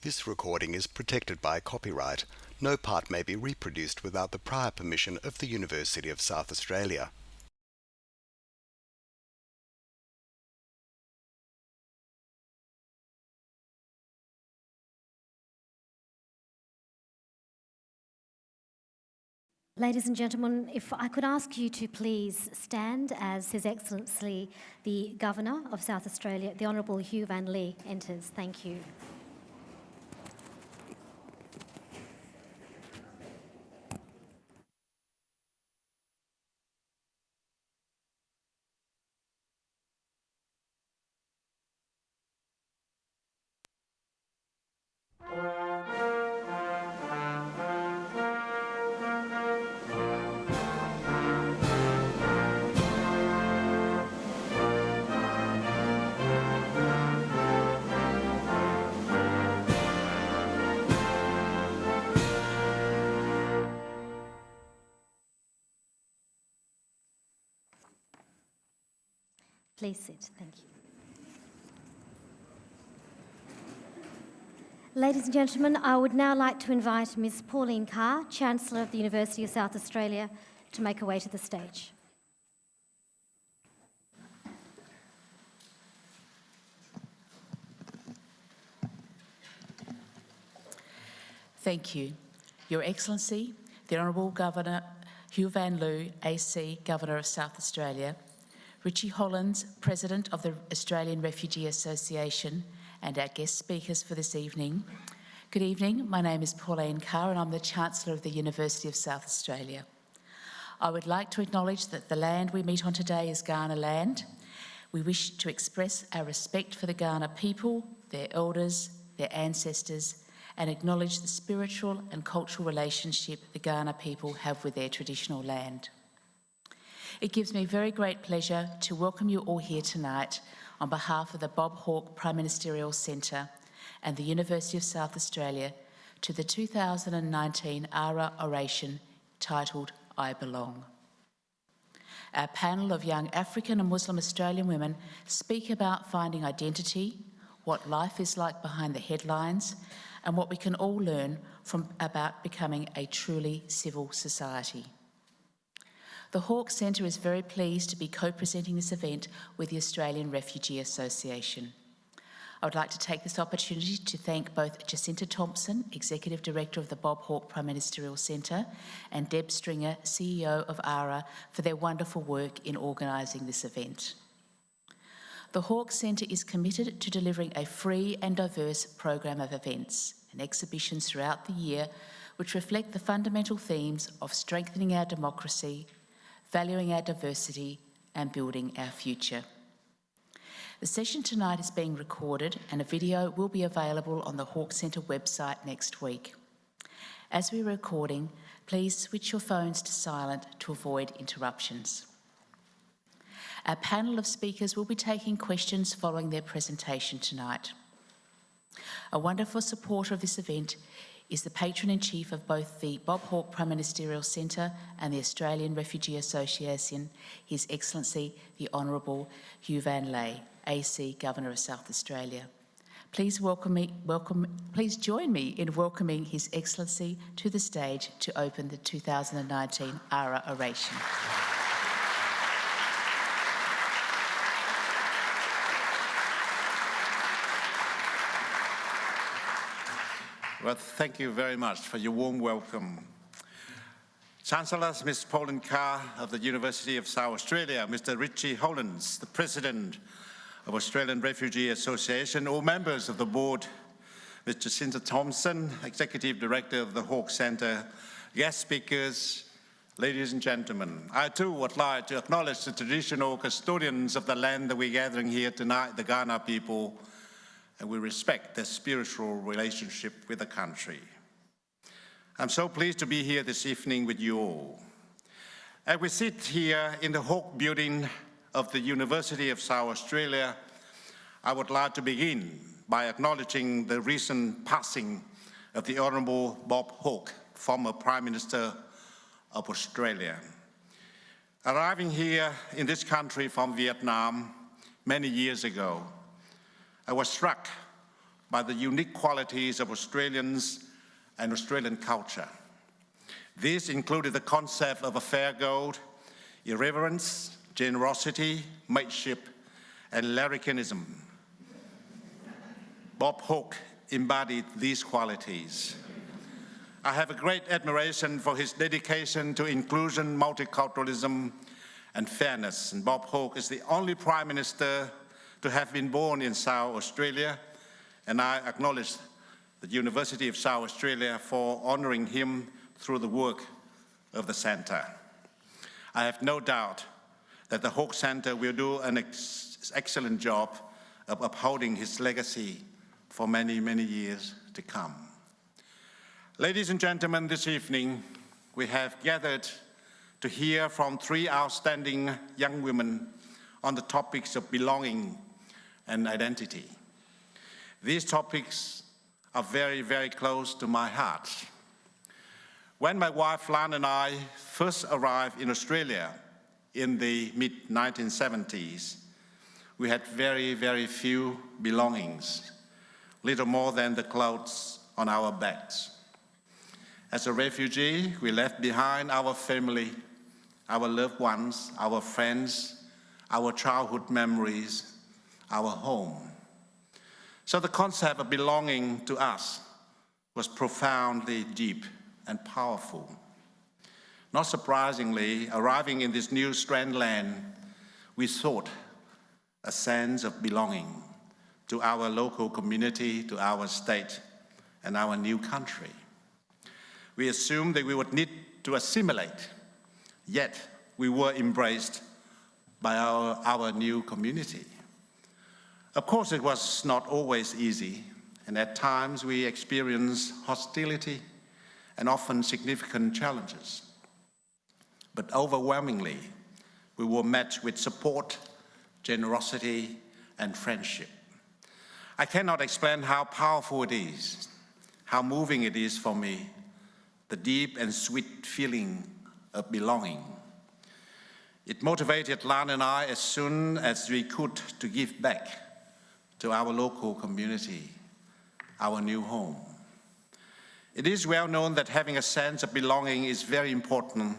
This recording is protected by copyright. No part may be reproduced without the prior permission of the University of South Australia. Ladies and gentlemen, if I could ask you to please stand as His Excellency the Governor of South Australia, the Honourable Hugh Van Lee, enters. Thank you. Please sit. Thank you. Ladies and gentlemen, I would now like to invite Ms. Pauline Carr, Chancellor of the University of South Australia, to make her way to the stage. Thank you. Your Excellency, the Honourable Governor Hugh Van Lee, AC, Governor of South Australia, Richie Hollands, President of the Australian Refugee Association, and our guest speakers for this evening. Good evening, my name is Pauline Carr and I'm the Chancellor of the University of South Australia. I would like to acknowledge that the land we meet on today is Kaurna land. We wish to express our respect for the Kaurna people, their elders, their ancestors, and acknowledge the spiritual and cultural relationship the Kaurna people have with their traditional land. It gives me very great pleasure to welcome you all here tonight on behalf of the Bob Hawke Prime Ministerial Centre and the University of South Australia to the 2019 ARA Oration titled I Belong. Our panel of young African and Muslim Australian women speak about finding identity, what life is like behind the headlines, and what we can all learn from about becoming a truly civil society. The Hawke Centre is very pleased to be co-presenting this event with the Australian Refugee Association. I would like to take this opportunity to thank both Jacinta Thompson, Executive Director of the Bob Hawke Prime Ministerial Centre, and Deb Stringer, CEO of ARA, for their wonderful work in organising this event. The Hawke Centre is committed to delivering a free and diverse program of events and exhibitions throughout the year which reflect the fundamental themes of strengthening our democracy, valuing our diversity, and building our future. The session tonight is being recorded and a video will be available on the Hawke Centre website next week. As we're recording, please switch your phones to silent to avoid interruptions. Our panel of speakers will be taking questions following their presentation tonight. A wonderful supporter of this event is the Patron-in-Chief of both the Bob Hawke Prime Ministerial Centre and the Australian Refugee Association, His Excellency the Honourable Hugh Van Lee, AC, Governor of South Australia. Please join me in welcoming His Excellency to the stage to open the 2019 ARA Oration. Well, thank you very much for your warm welcome. Chancellors, Ms. Pauline Carr of the University of South Australia, Mr. Richie Hollands, the President of Australian Refugee Association, all members of the board, Ms. Jacinta Thompson, Executive Director of the Hawke Centre, guest speakers, ladies and gentlemen. I too would like to acknowledge the traditional custodians of the land that we're gathering here tonight, the Kaurna people, and we respect their spiritual relationship with the country. I'm so pleased to be here this evening with you all. As we sit here in the Hawke building of the University of South Australia, I would like to begin by acknowledging the recent passing of the Honourable Bob Hawke, former Prime Minister of Australia. Arriving here in this country from Vietnam many years ago, I was struck by the unique qualities of Australians and Australian culture. These included the concept of a fair gold, irreverence, generosity, mateship, and larrikinism. Bob Hawke embodied these qualities. I have a great admiration for his dedication to inclusion, multiculturalism, and fairness. And Bob Hawke is the only Prime Minister to have been born in South Australia, and I acknowledge the University of South Australia for honouring him through the work of the Centre. I have no doubt that the Hawke Centre will do an excellent job of upholding his legacy for many, many years to come. Ladies and gentlemen, this evening we have gathered to hear from three outstanding young women on the topics of belonging and identity. These topics are very, very close to my heart. When my wife Lan and I first arrived in Australia in the mid-1970s, we had very, very few belongings, little more than the clothes on our backs. As a refugee, we left behind our family, our loved ones, our friends, our childhood memories, our home. So the concept of belonging to us was profoundly deep and powerful. Not surprisingly, arriving in this new strandland, we sought a sense of belonging to our local community, to our state, and our new country. We assumed that we would need to assimilate, yet we were embraced by our new community. Of course, it was not always easy, and at times we experienced hostility and often significant challenges. But overwhelmingly, we were met with support, generosity, and friendship. I cannot explain how powerful it is, how moving it is for me, the deep and sweet feeling of belonging. It motivated Lan and I as soon as we could to give back to our local community, our new home. It is well known that having a sense of belonging is very important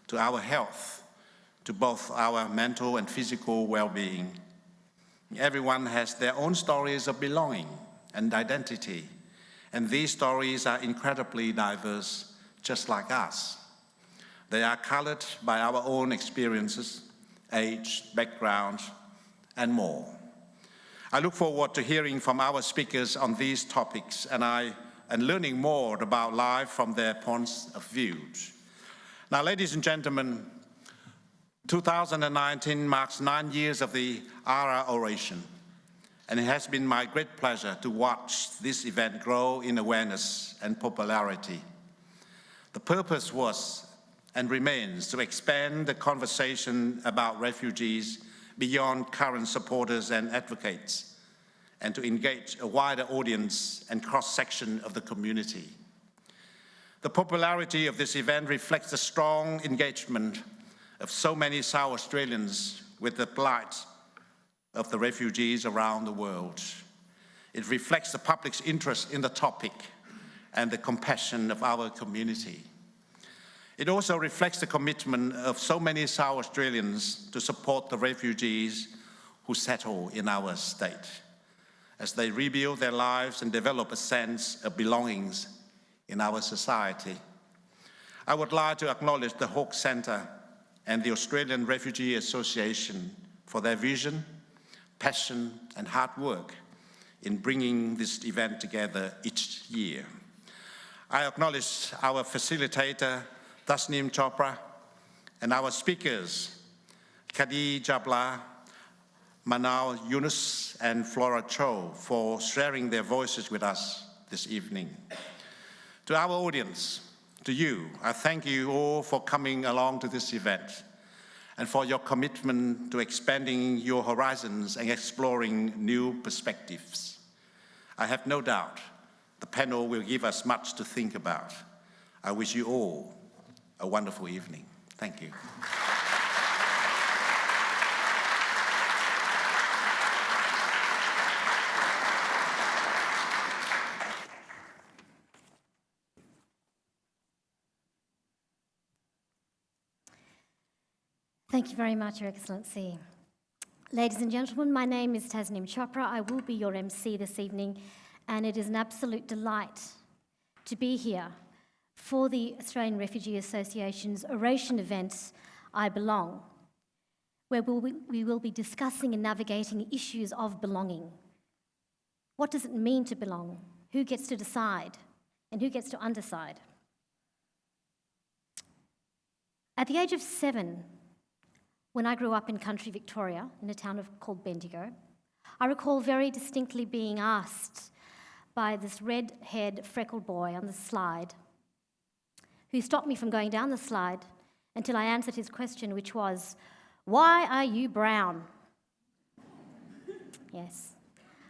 to our health, to both our mental and physical well-being. Everyone has their own stories of belonging and identity, and these stories are incredibly diverse, just like us. They are colored by our own experiences, age, background, and more. I look forward to hearing from our speakers on these topics and learning more about life from their points of view. Now, ladies and gentlemen, 2019 marks 9 years of the ARA Oration, and it has been my great pleasure to watch this event grow in awareness and popularity. The purpose was and remains to expand the conversation about refugees beyond current supporters and advocates, and to engage a wider audience and cross-section of the community. The popularity of this event reflects the strong engagement of so many South Australians with the plight of the refugees around the world. It reflects the public's interest in the topic and the compassion of our community. It also reflects the commitment of so many South Australians to support the refugees who settle in our state as they rebuild their lives and develop a sense of belongings in our society. I would like to acknowledge the Hawke Centre and the Australian Refugee Association for their vision, passion, and hard work in bringing this event together each year. I acknowledge our facilitator, Tasneem Chopra, and our speakers, Khadija Gbla, Manal, Younus, and Flora, Chol, for sharing their voices with us this evening. To our audience, to you, I thank you all for coming along to this event and for your commitment to expanding your horizons and exploring new perspectives. I have no doubt the panel will give us much to think about. I wish you all a wonderful evening. Thank you. Thank you very much, Your Excellency. Ladies and gentlemen, my name is Tasneem Chopra. I will be your MC this evening, and it is an absolute delight to be here for the Australian Refugee Association's Oration event, I Belong, where we will be discussing and navigating issues of belonging. What does it mean to belong? Who gets to decide? And who gets to undecide? At the age of 7, when I grew up in country Victoria, in a town called Bendigo, I recall very distinctly being asked by this red-haired, freckled boy on the slide, who stopped me from going down the slide until I answered his question, which was, "Why are you brown?" Yes.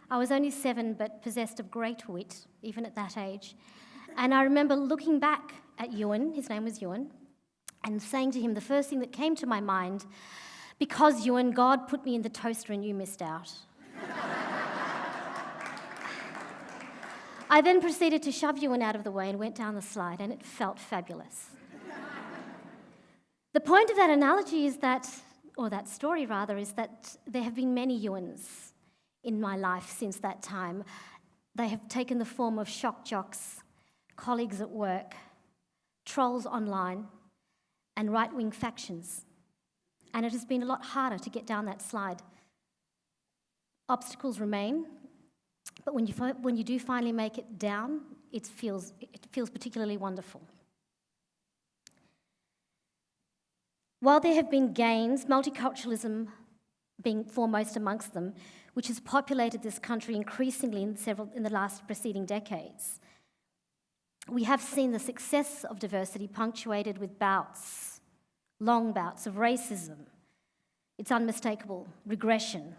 I was only 7, but possessed of great wit, even at that age. And I remember looking back at Ewan, his name was Ewan, and saying to him the first thing that came to my mind, "Because, Ewan, God put me in the toaster and you missed out." I then proceeded to shove Ewan out of the way and went down the slide, and it felt fabulous. The point of that analogy is that, or that story rather, is that there have been many Ewans in my life since that time. They have taken the form of shock jocks, colleagues at work, trolls online, and right-wing factions. And it has been a lot harder to get down that slide. Obstacles remain, but when you do finally make it down, it feels particularly wonderful. While there have been gains, multiculturalism being foremost amongst them, which has populated this country increasingly in the last preceding decades, we have seen the success of diversity punctuated with long bouts of racism, its unmistakable regression,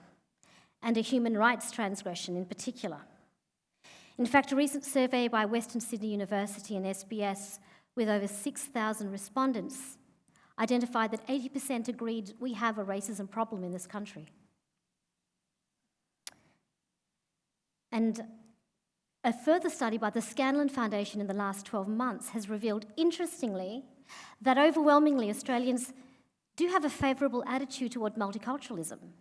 and a human rights transgression in particular. In fact, a recent survey by Western Sydney University and SBS, with over 6,000 respondents, identified that 80% agreed we have a racism problem in this country. And a further study by the Scanlon Foundation in the last 12 months has revealed, interestingly, that overwhelmingly Australians do have a favourable attitude toward multiculturalism.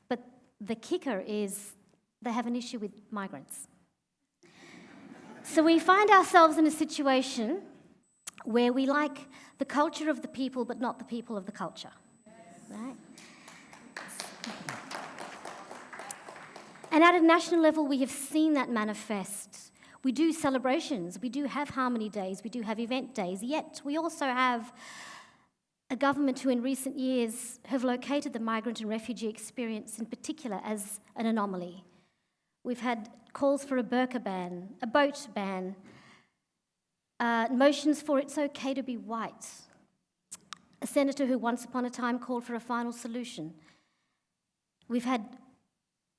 But the kicker is they have an issue with migrants. So we find ourselves in a situation where we like the culture of the people, but not the people of the culture. Right? And at a national level, we have seen that manifest. We do celebrations, we do have harmony days, we do have event days, yet we also have a government who in recent years have located the migrant and refugee experience in particular as an anomaly. We've had calls for a burqa ban, a boat ban, motions for it's okay to be white, a senator who once upon a time called for a final solution. We've had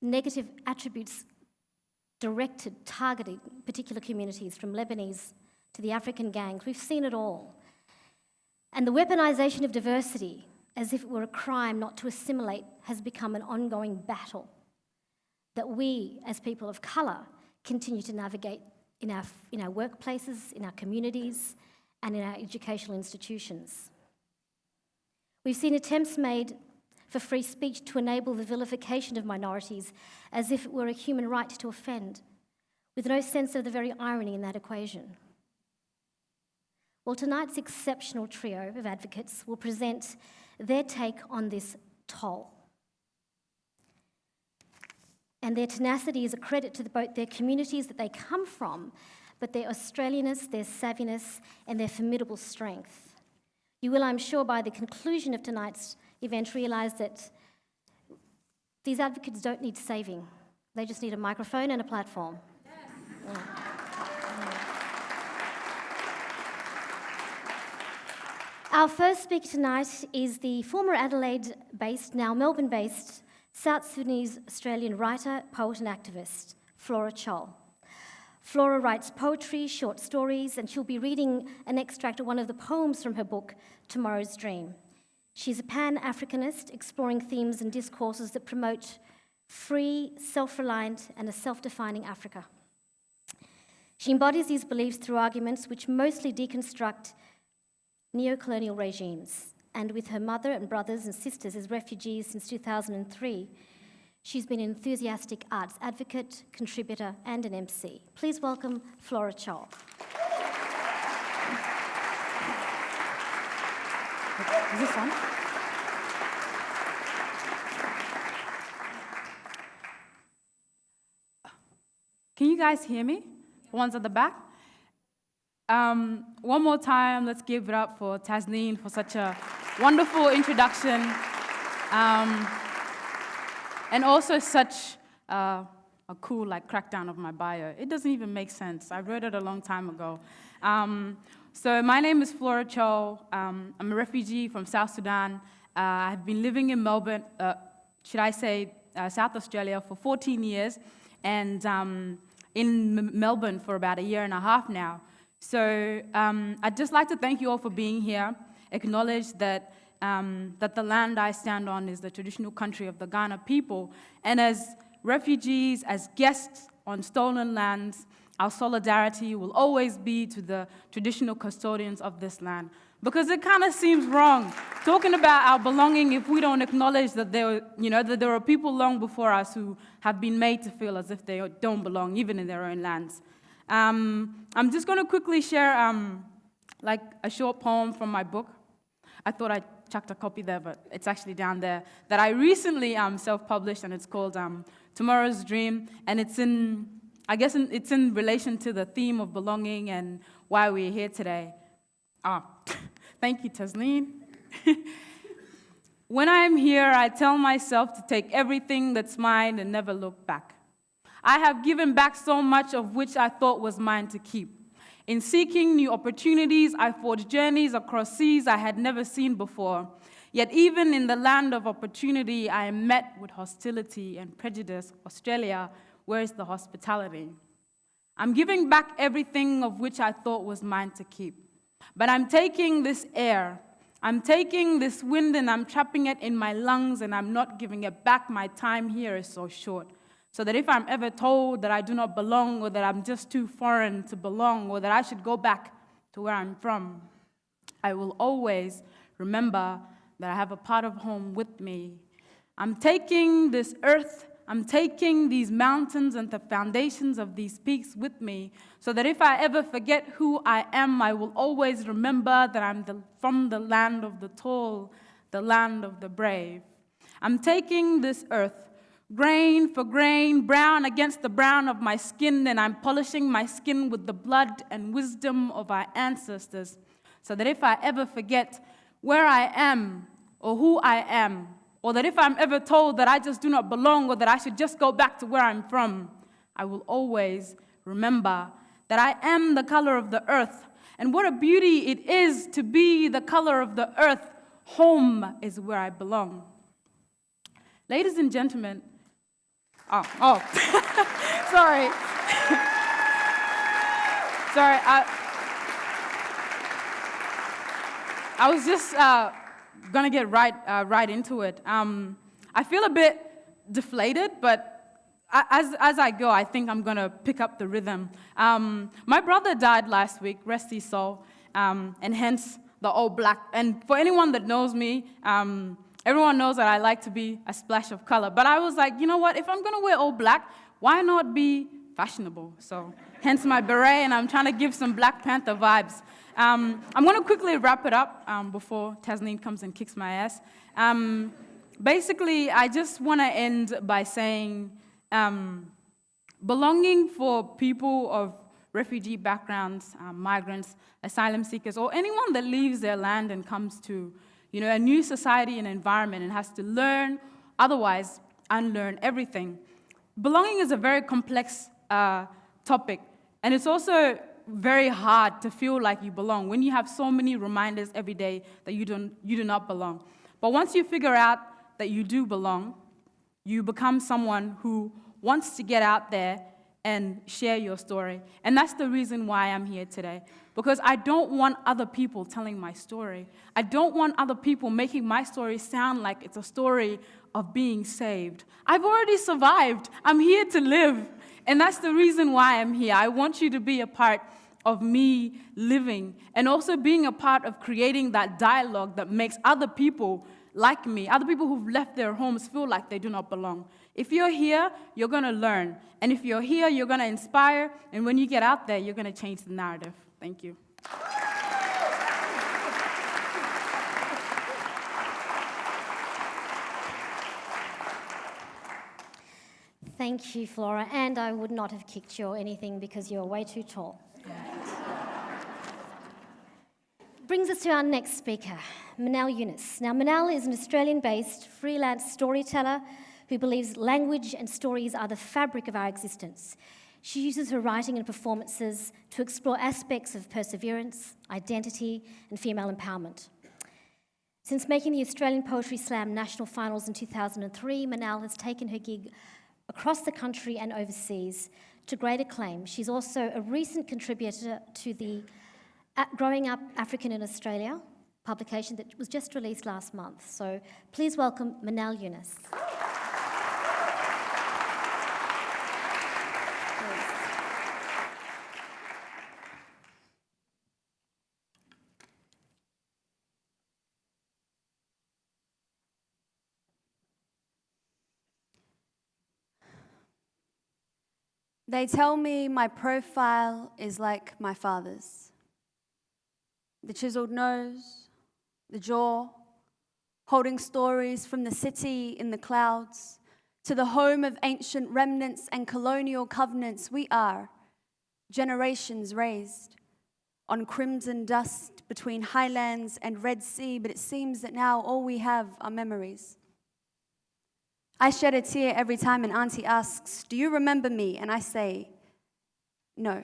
negative attributes directed, targeting particular communities, from Lebanese to the African gangs. We've seen it all. And the weaponisation of diversity, as if it were a crime not to assimilate, has become an ongoing battle that we, as people of colour, continue to navigate in our workplaces, in our communities, and in our educational institutions. We've seen attempts made for free speech to enable the vilification of minorities as if it were a human right to offend, with no sense of the very irony in that equation. Well, tonight's exceptional trio of advocates will present their take on this toll. And their tenacity is a credit to both their communities that they come from, but their Australianness, their savviness, and their formidable strength. You will, I'm sure, by the conclusion of tonight's event, realise that these advocates don't need saving. They just need a microphone and a platform. Yes. Yeah. Our first speaker tonight is the former Adelaide-based, now Melbourne-based, South Sudanese Australian writer, poet and activist, Flora Chol. Flora writes poetry, short stories, and she'll be reading an extract of one of the poems from her book, Tomorrow's Dream. She's a Pan-Africanist, exploring themes and discourses that promote free, self-reliant, and a self-defining Africa. She embodies these beliefs through arguments which mostly deconstruct neo-colonial regimes and with her mother and brothers and sisters as refugees since 2003, she's been an enthusiastic arts advocate, contributor, and an MC. Please welcome Flora Chol. Is this on? Can you guys hear me? The ones at the back? One more time, let's give it up for Tasneem for such a wonderful introduction. And also such a cool crackdown of my bio. It doesn't even make sense. I wrote it a long time ago. So my name is Flora Chol. I'm a refugee from South Sudan. I've been living in Melbourne, South Australia for 14 years, and in Melbourne for about a year and a half now. So I'd just like to thank you all for being here, acknowledge that the land I stand on is the traditional country of the Ghana people, and as refugees, as guests on stolen lands, our solidarity will always be to the traditional custodians of this land. Because it kind of seems wrong talking about our belonging if we don't acknowledge that there are people long before us who have been made to feel as if they don't belong, even in their own lands. I'm just going to quickly share a short poem from my book. I thought I chucked a copy there, but it's actually down there, that I recently self-published, and it's called Tomorrow's Dream, and it's in relation to the theme of belonging and why we're here today. Thank you, Tasneem. When I'm here, I tell myself to take everything that's mine and never look back. I have given back so much of which I thought was mine to keep. In seeking new opportunities, I forged journeys across seas I had never seen before. Yet even in the land of opportunity, I am met with hostility and prejudice. Australia, where is the hospitality? I'm giving back everything of which I thought was mine to keep. But I'm taking this air, I'm taking this wind, and I'm trapping it in my lungs, and I'm not giving it back. My time here is so short. So that if I'm ever told that I do not belong, or that I'm just too foreign to belong, or that I should go back to where I'm from, I will always remember that I have a part of home with me. I'm taking this earth, I'm taking these mountains and the foundations of these peaks with me, so that if I ever forget who I am, I will always remember that I'm from the land of the tall, the land of the brave. I'm taking this earth, grain for grain, brown against the brown of my skin, and I'm polishing my skin with the blood and wisdom of our ancestors, so that if I ever forget where I am or who I am, or that if I'm ever told that I just do not belong, or that I should just go back to where I'm from, I will always remember that I am the color of the earth, and what a beauty it is to be the color of the earth. Home is where I belong. Ladies and gentlemen, sorry. Sorry, I was just gonna get right into it. I feel a bit deflated, but as I go, I think I'm gonna pick up the rhythm. My brother died last week, rest his soul, and hence the all black. And for anyone that knows me, everyone knows that I like to be a splash of color. But I was like, you know what? If I'm gonna wear all black, why not be fashionable? So hence my beret, and I'm trying to give some Black Panther vibes. I'm gonna quickly wrap it up before Tasneem comes and kicks my ass. Basically, I just wanna end by saying, belonging for people of refugee backgrounds, migrants, asylum seekers, or anyone that leaves their land and comes to a new society and environment and has to learn, otherwise unlearn everything. Belonging is a very complex topic, and it's also very hard to feel like you belong when you have so many reminders every day that you do not belong. But once you figure out that you do belong, you become someone who wants to get out there and share your story. And that's the reason why I'm here today. Because I don't want other people telling my story. I don't want other people making my story sound like it's a story of being saved. I've already survived. I'm here to live. And that's the reason why I'm here. I want you to be a part of me living and also being a part of creating that dialogue that makes other people like me, other people who've left their homes, feel like they do not belong. If you're here, you're going to learn. And if you're here, you're going to inspire. And when you get out there, you're going to change the narrative. Thank you. Thank you, Flora. And I would not have kicked you or anything because you're way too tall. Brings us to our next speaker, Manal Younus. Now, Manal is an Australian-based freelance storyteller who believes language and stories are the fabric of our existence. She uses her writing and performances to explore aspects of perseverance, identity, and female empowerment. Since making the Australian Poetry Slam national finals in 2003, Manal has taken her gig across the country and overseas to great acclaim. She's also a recent contributor to the Growing Up African in Australia publication that was just released last month. So please welcome Manal Younus. They tell me my profile is like my father's. The chiseled nose, the jaw, holding stories from the city in the clouds to the home of ancient remnants and colonial covenants. We are generations raised on crimson dust between highlands and Red Sea, but it seems that now all we have are memories. I shed a tear every time an auntie asks, "Do you remember me?" And I say, "No."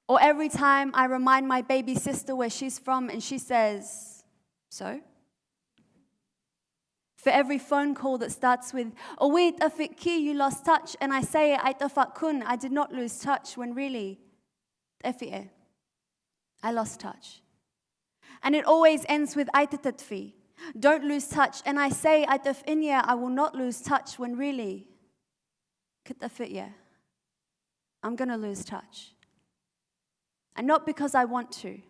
Or every time I remind my baby sister where she's from and she says, "So?" For every phone call that starts with, "Oh wait, Afiki, you lost touch," and I say, "Aitafakun, I did not lose touch," when really, Efi'e, I lost touch. And it always ends with Aitatatfi, "Don't lose touch," and I say, "Aitafinya, I will not lose touch," when really, Kitafitya, I'm gonna lose touch. And not because I want to,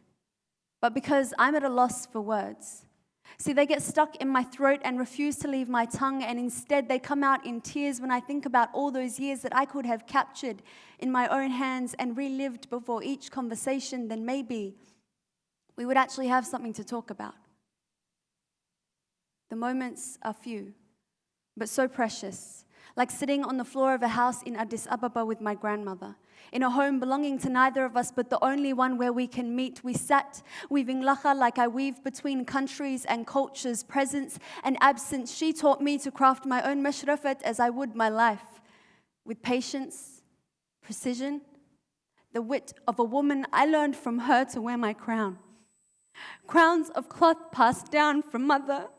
but because I'm at a loss for words. See, they get stuck in my throat and refuse to leave my tongue, and instead they come out in tears when I think about all those years that I could have captured in my own hands and relived before each conversation. Then maybe we would actually have something to talk about. The moments are few, but so precious, like sitting on the floor of a house in Addis Ababa with my grandmother, in a home belonging to neither of us, but the only one where we can meet. We sat weaving lacha like I weave between countries and cultures, presence and absence. She taught me to craft my own mashrafat as I would my life, with patience, precision, the wit of a woman. I learned from her to wear my crown. Crowns of cloth passed down from mother.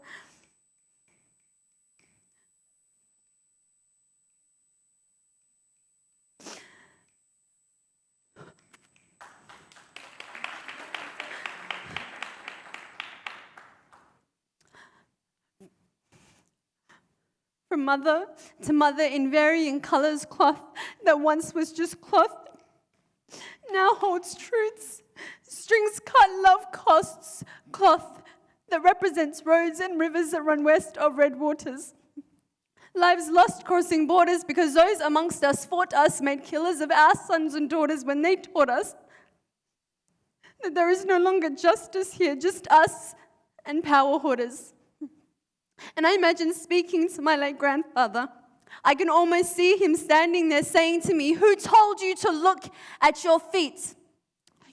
From mother to mother in varying colors, cloth that once was just cloth now holds truths. Strings cut love costs, cloth that represents roads and rivers that run west of red waters. Lives lost crossing borders because those amongst us fought us, made killers of our sons and daughters when they taught us that there is no longer justice here, just us and power hoarders. And I imagine speaking to my late grandfather. I can almost see him standing there saying to me, "Who told you to look at your feet?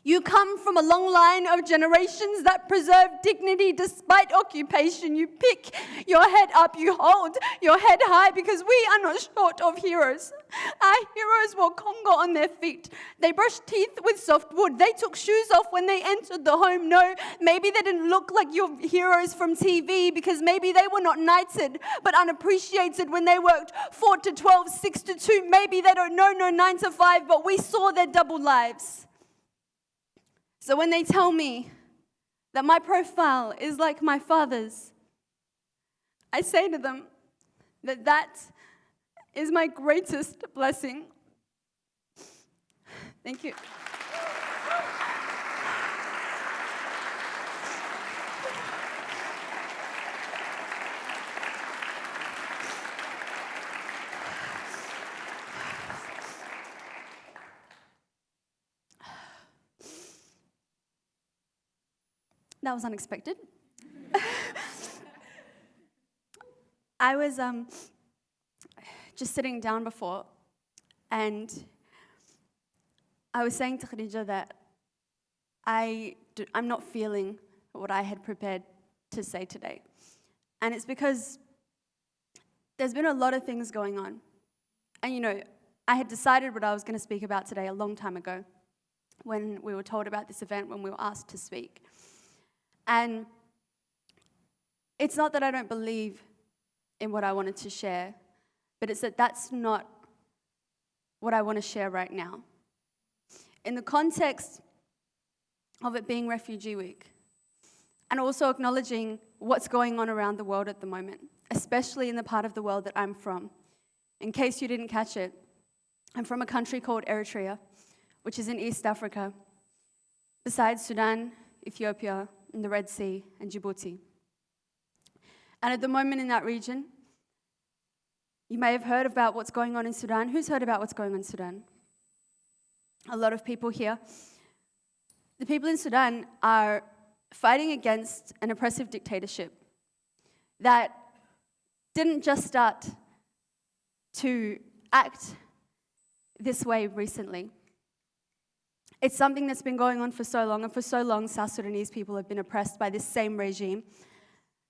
You come from a long line of generations that preserve dignity despite occupation. You pick your head up, you hold your head high because we are not short of heroes. Our heroes wore Congo on their feet. They brushed teeth with soft wood. They took shoes off when they entered the home. No, maybe they didn't look like your heroes from TV because maybe they were not knighted but unappreciated when they worked 4 to 12, 6 to 2. Maybe they don't know no 9 to 5, but we saw their double lives." So when they tell me that my profile is like my father's, I say to them that that is my greatest blessing. Thank you. That was unexpected. I was just sitting down before, and I was saying to Khadija that I'm not feeling what I had prepared to say today. And it's because there's been a lot of things going on. And you know, I had decided what I was going to speak about today a long time ago when we were told about this event, when we were asked to speak. And it's not that I don't believe in what I wanted to share, but it's that that's not what I want to share right now. In the context of it being Refugee Week, and also acknowledging what's going on around the world at the moment, especially in the part of the world that I'm from. In case you didn't catch it, I'm from a country called Eritrea, which is in East Africa, besides Sudan, Ethiopia, and the Red Sea, and Djibouti. And at the moment in that region, you may have heard about what's going on in Sudan. Who's heard about what's going on in Sudan? A lot of people here. The people in Sudan are fighting against an oppressive dictatorship that didn't just start to act this way recently. It's something that's been going on for so long, and for so long, South Sudanese people have been oppressed by this same regime.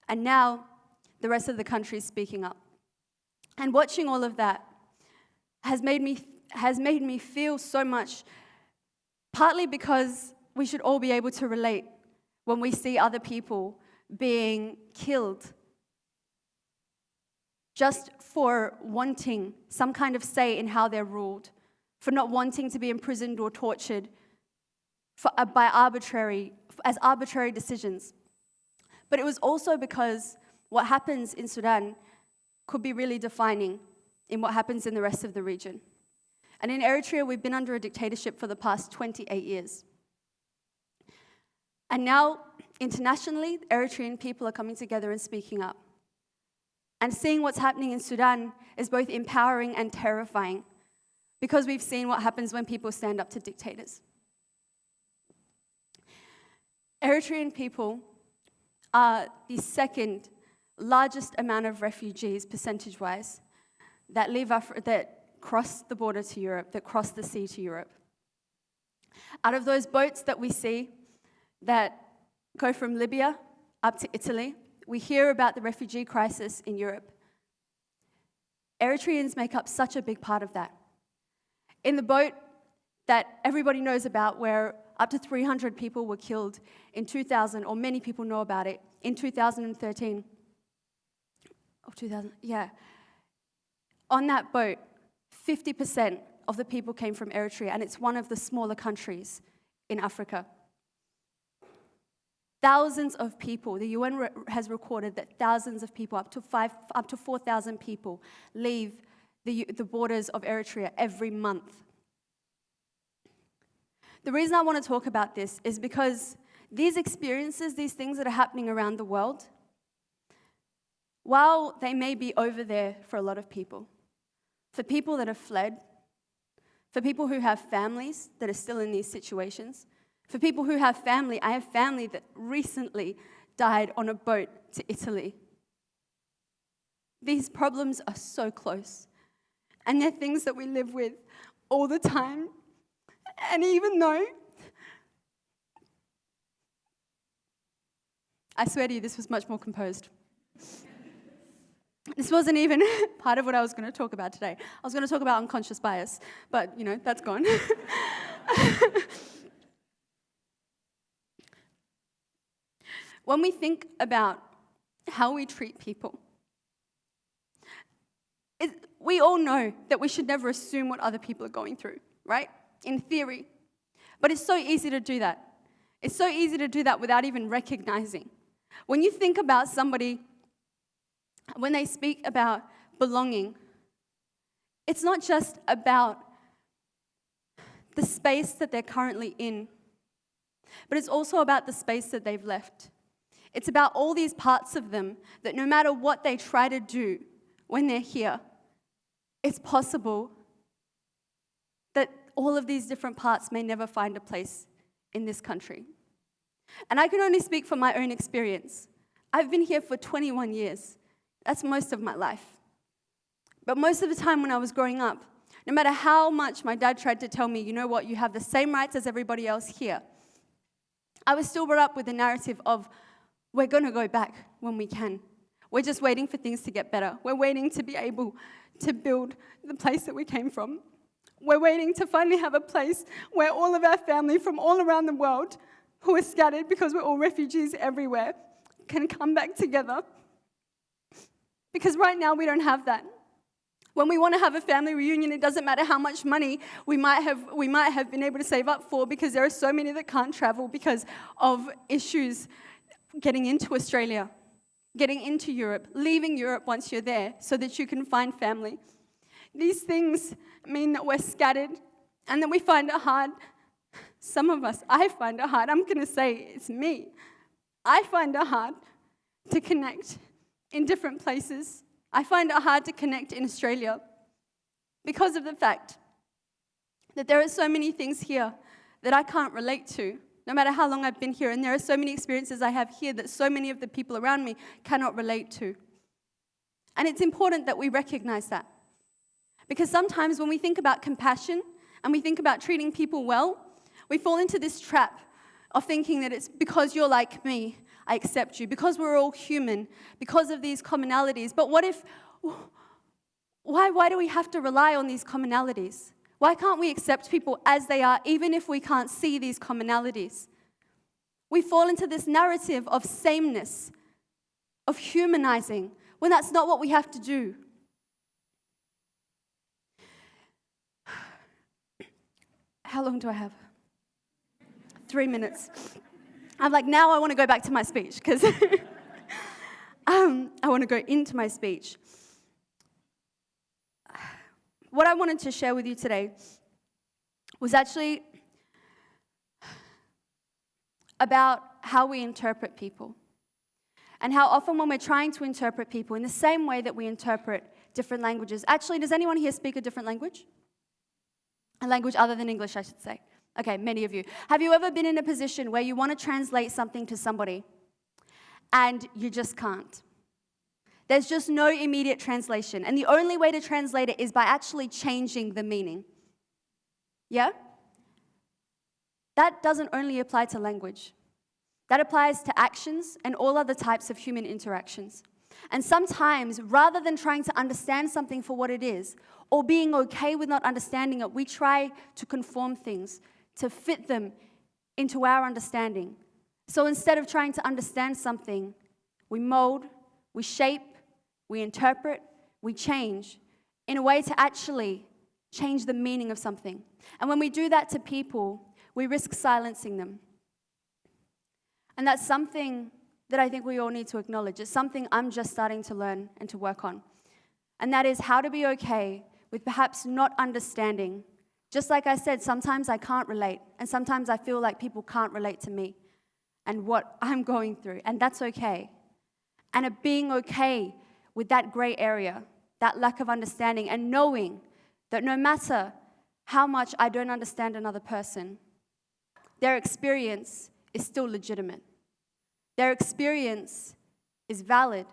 And now, the rest of the country is speaking up. And watching all of that has made me feel so much, partly because we should all be able to relate when we see other people being killed just for wanting some kind of say in how they're ruled, for not wanting to be imprisoned or tortured as arbitrary decisions. But it was also because what happens in Sudan could be really defining in what happens in the rest of the region. And in Eritrea, we've been under a dictatorship for the past 28 years. And now, internationally, Eritrean people are coming together and speaking up. And seeing what's happening in Sudan is both empowering and terrifying, because we've seen what happens when people stand up to dictators. Eritrean people are the second largest amount of refugees, percentage-wise, that cross the border to Europe, that cross the sea to Europe. Out of those boats that we see that go from Libya up to Italy, we hear about the refugee crisis in Europe. Eritreans make up such a big part of that. In the boat that everybody knows about, where up to 300 people were killed in 2000, or many people know about it, in 2013. On that boat, 50% of the people came from Eritrea, and it's one of the smaller countries in Africa. Thousands of people, the UN has recorded that thousands of people, up to 4,000 people, leave the borders of Eritrea every month. The reason I want to talk about this is because these experiences, these things that are happening around the world, while they may be over there for a lot of people, for people that have fled, for people who have families that are still in these situations, for people who have family, I have family that recently died on a boat to Italy. These problems are so close, and they're things that we live with all the time. And even though, I swear to you, this was much more composed. This wasn't even part of what I was going to talk about today. I was going to talk about unconscious bias, but, that's gone. When we think about how we treat people, we all know that we should never assume what other people are going through, right? In theory. But it's so easy to do that. It's so easy to do that without even recognizing. When you think about somebody, when they speak about belonging, it's not just about the space that they're currently in, but it's also about the space that they've left. It's about all these parts of them that no matter what they try to do when they're here, it's possible that all of these different parts may never find a place in this country. And I can only speak from my own experience. I've been here for 21 years. That's most of my life. But most of the time when I was growing up, no matter how much my dad tried to tell me, you know what, you have the same rights as everybody else here, I was still brought up with the narrative of, we're going to go back when we can. We're just waiting for things to get better. We're waiting to be able to build the place that we came from. We're waiting to finally have a place where all of our family from all around the world, who are scattered because we're all refugees everywhere, can come back together. Because right now we don't have that. When we want to have a family reunion, it doesn't matter how much money we might have been able to save up for, because there are so many that can't travel because of issues getting into Australia, getting into Europe, leaving Europe once you're there so that you can find family. These things mean that we're scattered and that we find it hard. Some of us, I find it hard. I'm going to say it's me. I find it hard to connect in different places. I find it hard to connect in Australia because of the fact that there are so many things here that I can't relate to, no matter how long I've been here. And there are so many experiences I have here that so many of the people around me cannot relate to. And it's important that we recognize that. Because sometimes when we think about compassion and we think about treating people well, we fall into this trap of thinking that it's because you're like me, I accept you, because we're all human, because of these commonalities. But why do we have to rely on these commonalities? Why can't we accept people as they are, even if we can't see these commonalities? We fall into this narrative of sameness, of humanizing, when that's not what we have to do. How long do I have? 3 minutes. I'm like, now I want to go back to my speech, because I want to go into my speech. What I wanted to share with you today was actually about how we interpret people. And how often when we're trying to interpret people in the same way that we interpret different languages. Actually, does anyone here speak a different language? A language other than English, I should say. Okay, many of you. Have you ever been in a position where you want to translate something to somebody and you just can't? There's just no immediate translation. And the only way to translate it is by actually changing the meaning. Yeah? That doesn't only apply to language. That applies to actions and all other types of human interactions. And sometimes, rather than trying to understand something for what it is, or being okay with not understanding it, we try to conform things to fit them into our understanding. So instead of trying to understand something, we mold, we shape, we interpret, we change in a way to actually change the meaning of something. And when we do that to people, we risk silencing them. And that's something that I think we all need to acknowledge. It's something I'm just starting to learn and to work on. And that is how to be okay with perhaps not understanding. Just like I said, sometimes I can't relate, and sometimes I feel like people can't relate to me and what I'm going through, and that's okay. And of being okay with that gray area, that lack of understanding, and knowing that no matter how much I don't understand another person, their experience is still legitimate. Their experience is valid.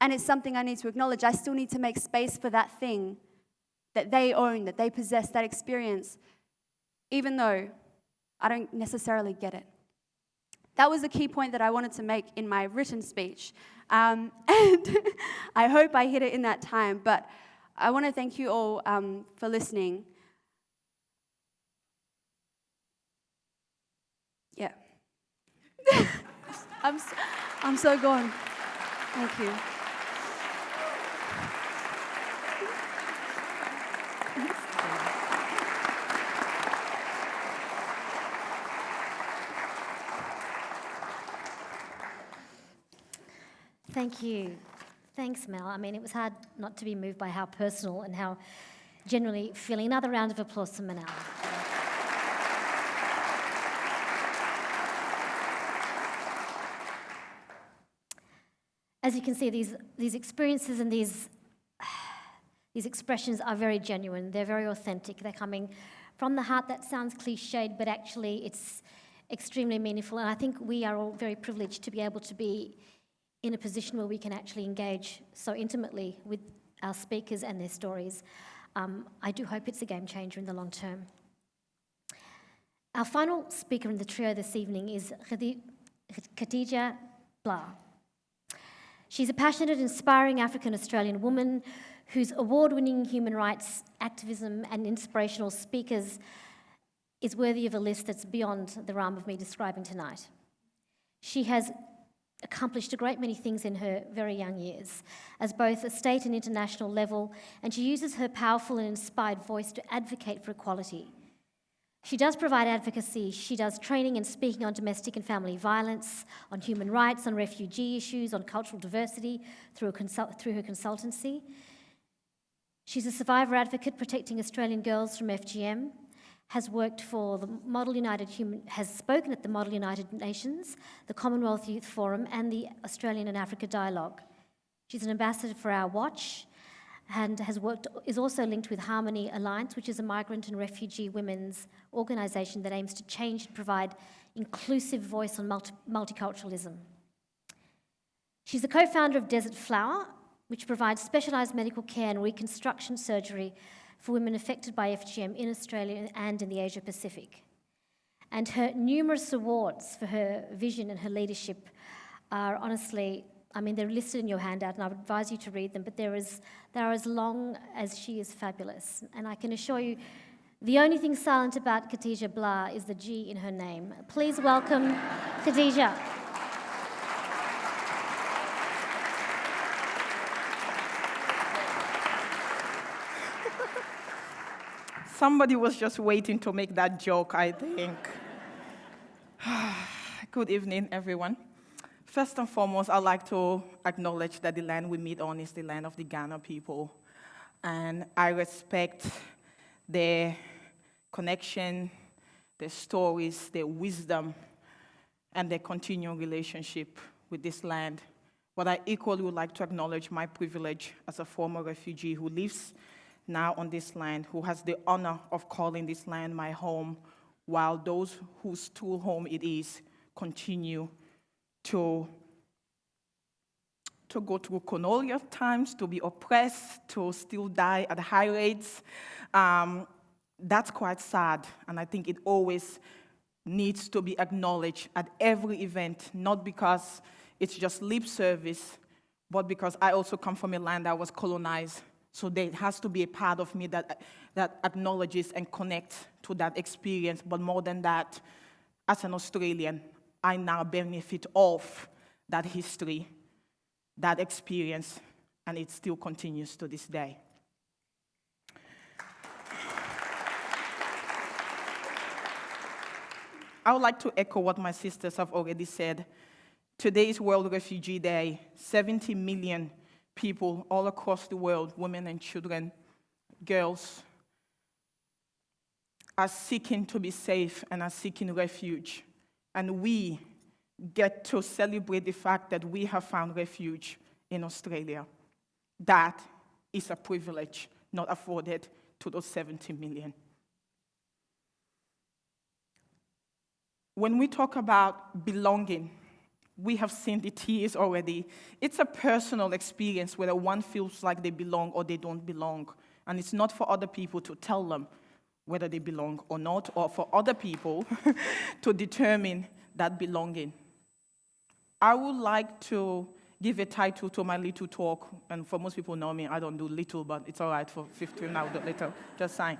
And it's something I need to acknowledge. I still need to make space for that thing that they own, that they possess, that experience, even though I don't necessarily get it. That was a key point that I wanted to make in my written speech. And I hope I hit it in that time. But I want to thank you all for listening. Yeah. I'm so gone. Thank you. Thank you. Thanks, Mel. I mean, it was hard not to be moved by how personal and how generally feeling. Another round of applause for Manal. As you can see, these experiences and these expressions are very genuine. They're very authentic. They're coming from the heart. That sounds cliched, but actually extremely meaningful, and I think we are all very privileged to be able to be in a position where we can actually engage so intimately with our speakers and their stories. I do hope it's a game changer in the long term. Our final speaker in the trio this evening is Khadija Gbla. She's a passionate, inspiring African-Australian woman whose award-winning human rights activism and inspirational speakers is worthy of a list that's beyond the realm of me describing tonight. She has accomplished a great many things in her very young years, as both a state and international level, and she uses her powerful and inspired voice to advocate for equality. She does provide advocacy. She does training and speaking on domestic and family violence, on human rights, on refugee issues, on cultural diversity through her consultancy. She's a survivor advocate protecting Australian girls from FGM, has worked for the has spoken at the Model United Nations, the Commonwealth Youth Forum, and the Australian and Africa Dialogue. She's an ambassador for Our Watch, and is also linked with Harmony Alliance, which is a migrant and refugee women's organisation that aims to change and provide inclusive voice on multiculturalism. She's the co-founder of Desert Flower, which provides specialised medical care and reconstruction surgery for women affected by FGM in Australia and in the Asia Pacific. And her numerous awards for her vision and her leadership are honestly, I mean, they're listed in your handout, and I would advise you to read them, but they're as long as she is fabulous. And I can assure you, the only thing silent about Khadija Gbla is the G in her name. Please welcome Khadija. Somebody was just waiting to make that joke, I think. Good evening, everyone. First and foremost, I'd like to acknowledge that the land we meet on is the land of the Ghana people. And I respect their connection, their stories, their wisdom, and their continuing relationship with this land. But I equally would like to acknowledge my privilege as a former refugee who lives now on this land, who has the honor of calling this land my home, while those whose true home it is continue to go through colonial times, to be oppressed, to still die at high rates. That's quite sad, and I think it always needs to be acknowledged at every event, not because it's just lip service, but because I also come from a land that was colonized. So there has to be a part of me that acknowledges and connects to that experience. But more than that, as an Australian, I now benefit of that history, that experience, and it still continues to this day. I would like to echo what my sisters have already said. Today is World Refugee Day. 70 million people all across the world, women and children, girls, are seeking to be safe and are seeking refuge. And we get to celebrate the fact that we have found refuge in Australia. That is a privilege not afforded to those 70 million. When we talk about belonging, we have seen the tears already. It's a personal experience whether one feels like they belong or they don't belong. And it's not for other people to tell them whether they belong or not, or for other people to determine that belonging. I would like to give a title to my little talk, and for most people know me, I don't do little, but it's all right for 15 now, do little, just saying.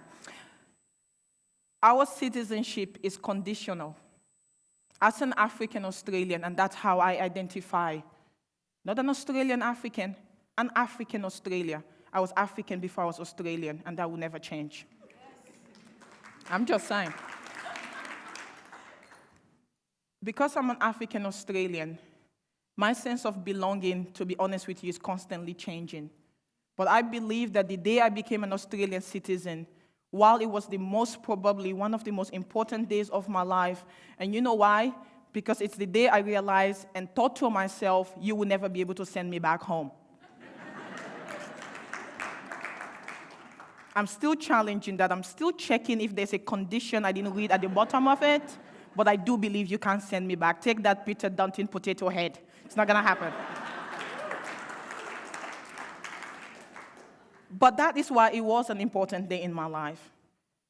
Our citizenship is conditional. As an African Australian, and that's how I identify, not an Australian African, an African Australia. I was African before I was Australian, and that will never change. I'm just saying. Because I'm an African Australian, my sense of belonging, to be honest with you, is constantly changing. But I believe that the day I became an Australian citizen, while it was the most probably one of the most important days of my life, and you know why? Because it's the day I realized and thought to myself, you will never be able to send me back home. I'm still challenging that. I'm still checking if there's a condition I didn't read at the bottom of it. but I do believe you can't send me back. Take that Peter Dunton potato head. It's not going to happen. But that is why it was an important day in my life.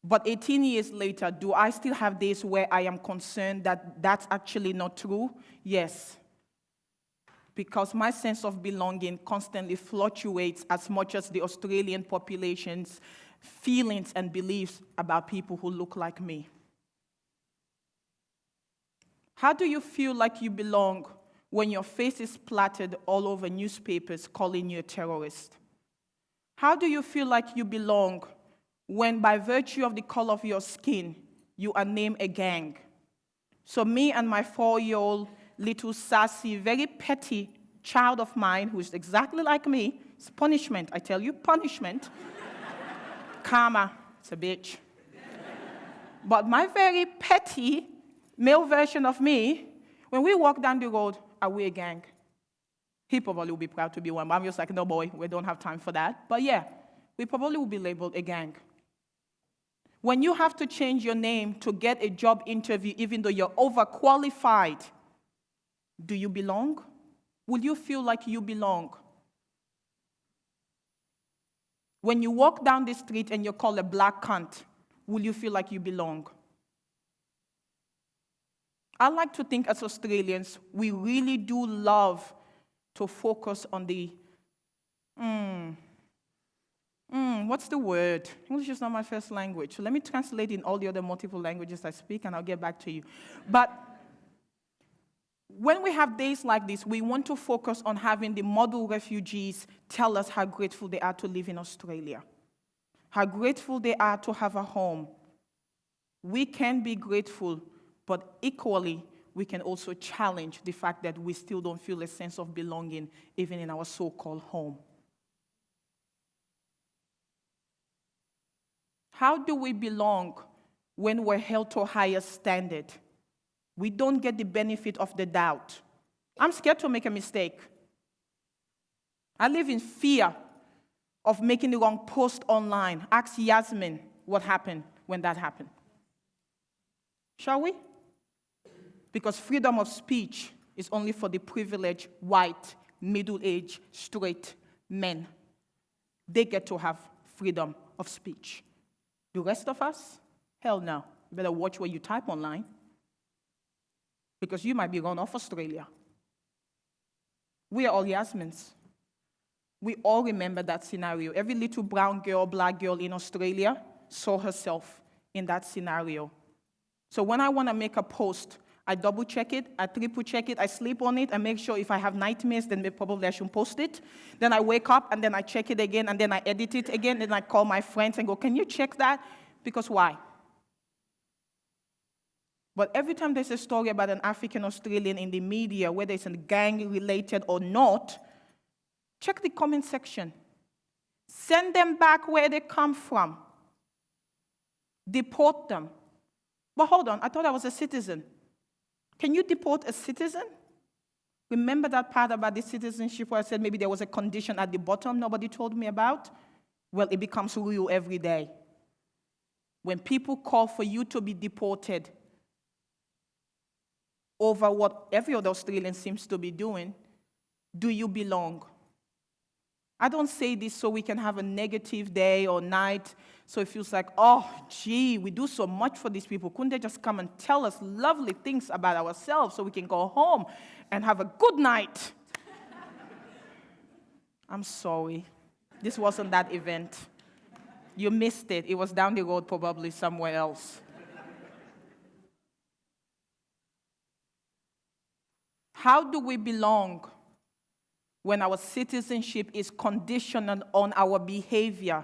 But 18 years later, do I still have days where I am concerned that that's actually not true? Yes. Because my sense of belonging constantly fluctuates as much as the Australian population's feelings and beliefs about people who look like me. How do you feel like you belong when your face is splattered all over newspapers calling you a terrorist? How do you feel like you belong when, by virtue of the color of your skin, you are named a gang? So me and my 4-year-old little sassy, very petty child of mine, who is exactly like me, it's punishment, I tell you, punishment. Karma, it's a bitch. But my very petty male version of me, when we walk down the road, are we a gang? He probably will be proud to be one, but I'm just like, no boy, we don't have time for that. But yeah, we probably will be labeled a gang. When you have to change your name to get a job interview, even though you're overqualified, do you belong? Will you feel like you belong? When you walk down the street and you're called a black cunt, will you feel like you belong? I like to think as Australians, we really do love to focus on the, what's the word? English is not my first language. So let me translate in all the other multiple languages I speak, and I'll get back to you. But when we have days like this, we want to focus on having the model refugees tell us how grateful they are to live in Australia, how grateful they are to have a home. We can be grateful, but equally, we can also challenge the fact that we still don't feel a sense of belonging, even in our so-called home. How do we belong when we're held to a higher standard? We don't get the benefit of the doubt. I'm scared to make a mistake. I live in fear of making the wrong post online. Ask Yasmin what happened when that happened. Shall we? Because freedom of speech is only for the privileged, white, middle-aged, straight men. They get to have freedom of speech. The rest of us? Hell no. You better watch what you type online, because you might be run off Australia. We are all Yasmins. We all remember that scenario. Every little brown girl, black girl in Australia saw herself in that scenario. So when I want to make a post, I double check it, I triple check it, I sleep on it, I make sure if I have nightmares, then probably I should post it. Then I wake up and then I check it again and then I edit it again, and I call my friends and go, can you check that? Because why? But every time there's a story about an African Australian in the media, whether it's gang related or not, check the comment section. Send them back where they come from. Deport them. But hold on, I thought I was a citizen. Can you deport a citizen? Remember that part about the citizenship where I said maybe there was a condition at the bottom nobody told me about? Well, it becomes real every day. When people call for you to be deported over what every other Australian seems to be doing, do you belong? I don't say this so we can have a negative day or night, so it feels like, oh, gee, we do so much for these people. Couldn't they just come and tell us lovely things about ourselves so we can go home and have a good night? I'm sorry. This wasn't that event. You missed it. It was down the road, probably somewhere else. How do we belong when our citizenship is conditional on our behavior?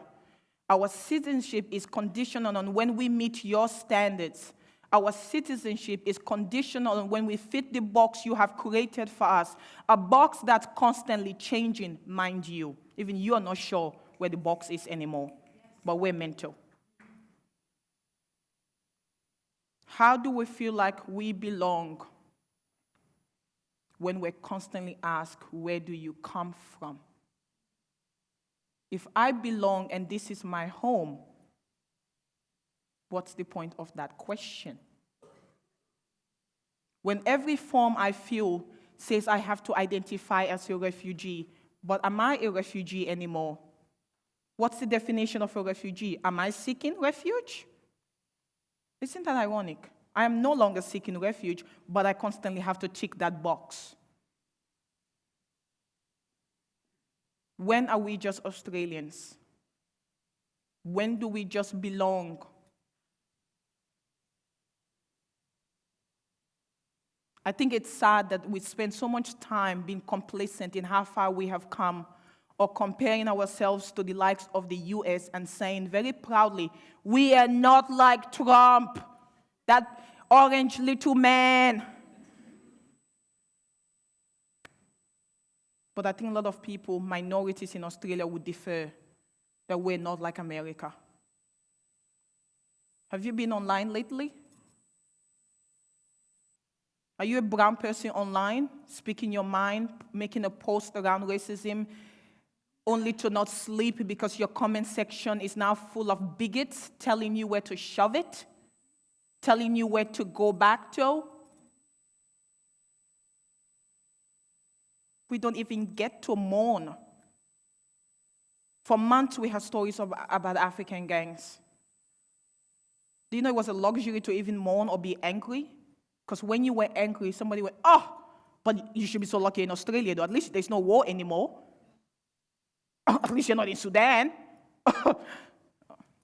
Our citizenship is conditional on when we meet your standards. Our citizenship is conditional on when we fit the box you have created for us, a box that's constantly changing, mind you. Even you are not sure where the box is anymore, but we're meant to. How do we feel like we belong when we're constantly asked, where do you come from? If I belong and this is my home, what's the point of that question? When every form I fill says I have to identify as a refugee, but am I a refugee anymore? What's the definition of a refugee? Am I seeking refuge? Isn't that ironic? I am no longer seeking refuge, but I constantly have to tick that box. When are we just Australians? When do we just belong? I think it's sad that we spend so much time being complacent in how far we have come, or comparing ourselves to the likes of the US and saying very proudly, we are not like Trump, that orange little man. But I think a lot of people, minorities in Australia, would defer that we're not like America. Have you been online lately? Are you a brown person online, speaking your mind, making a post around racism, only to not sleep because your comment section is now full of bigots telling you where to shove it, telling you where to go back to? We don't even get to mourn. For months, we have stories about African gangs. Do you know it was a luxury to even mourn or be angry? Because when you were angry, somebody went, oh, but you should be so lucky in Australia, though. At least there's no war anymore. At least you're not in Sudan.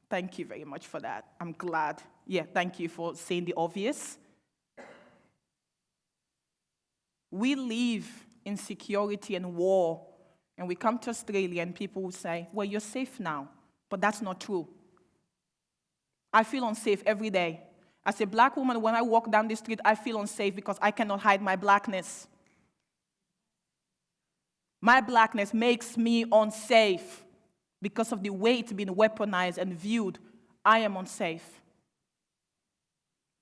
Thank you very much for that. I'm glad. Yeah, thank you for saying the obvious. We live in security and war, and we come to Australia and people will say, well, you're safe now. But that's not true. I feel unsafe every day. As a black woman, when I walk down the street, I feel unsafe because I cannot hide my blackness. My blackness makes me unsafe because of the way it's been weaponized and viewed. I am unsafe.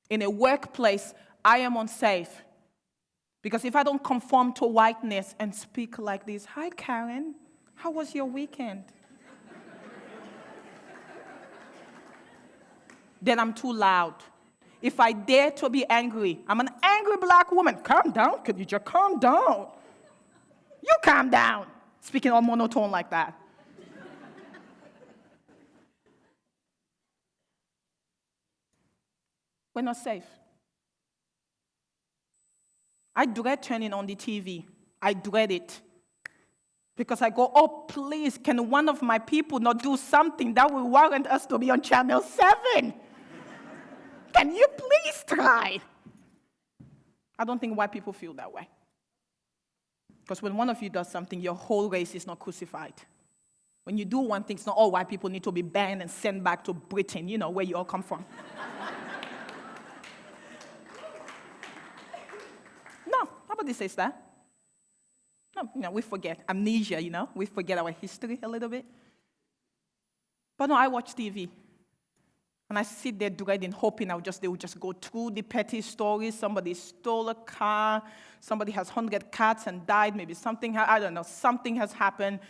In a workplace, I am unsafe because if I don't conform to whiteness and speak like this, hi Karen, how was your weekend? Then I'm too loud. If I dare to be angry, I'm an angry black woman. Calm down, Khadija, calm down. You calm down. Speaking all monotone like that. We're not safe. I dread turning on the TV. I dread it. Because I go, oh, please, can one of my people not do something that will warrant us to be on Channel 7? Can you please try? I don't think white people feel that way. Because when one of you does something, your whole race is not crucified. When you do one thing, it's not all white people need to be banned and sent back to Britain, you know, where you all come from. No, nobody says that. No, we forget. Amnesia, you know, we forget our history a little bit. But no, I watch TV. And I sit there dreading, hoping they would just go through the petty stories. Somebody stole a car. Somebody has 100 cats and died. Maybe something has happened.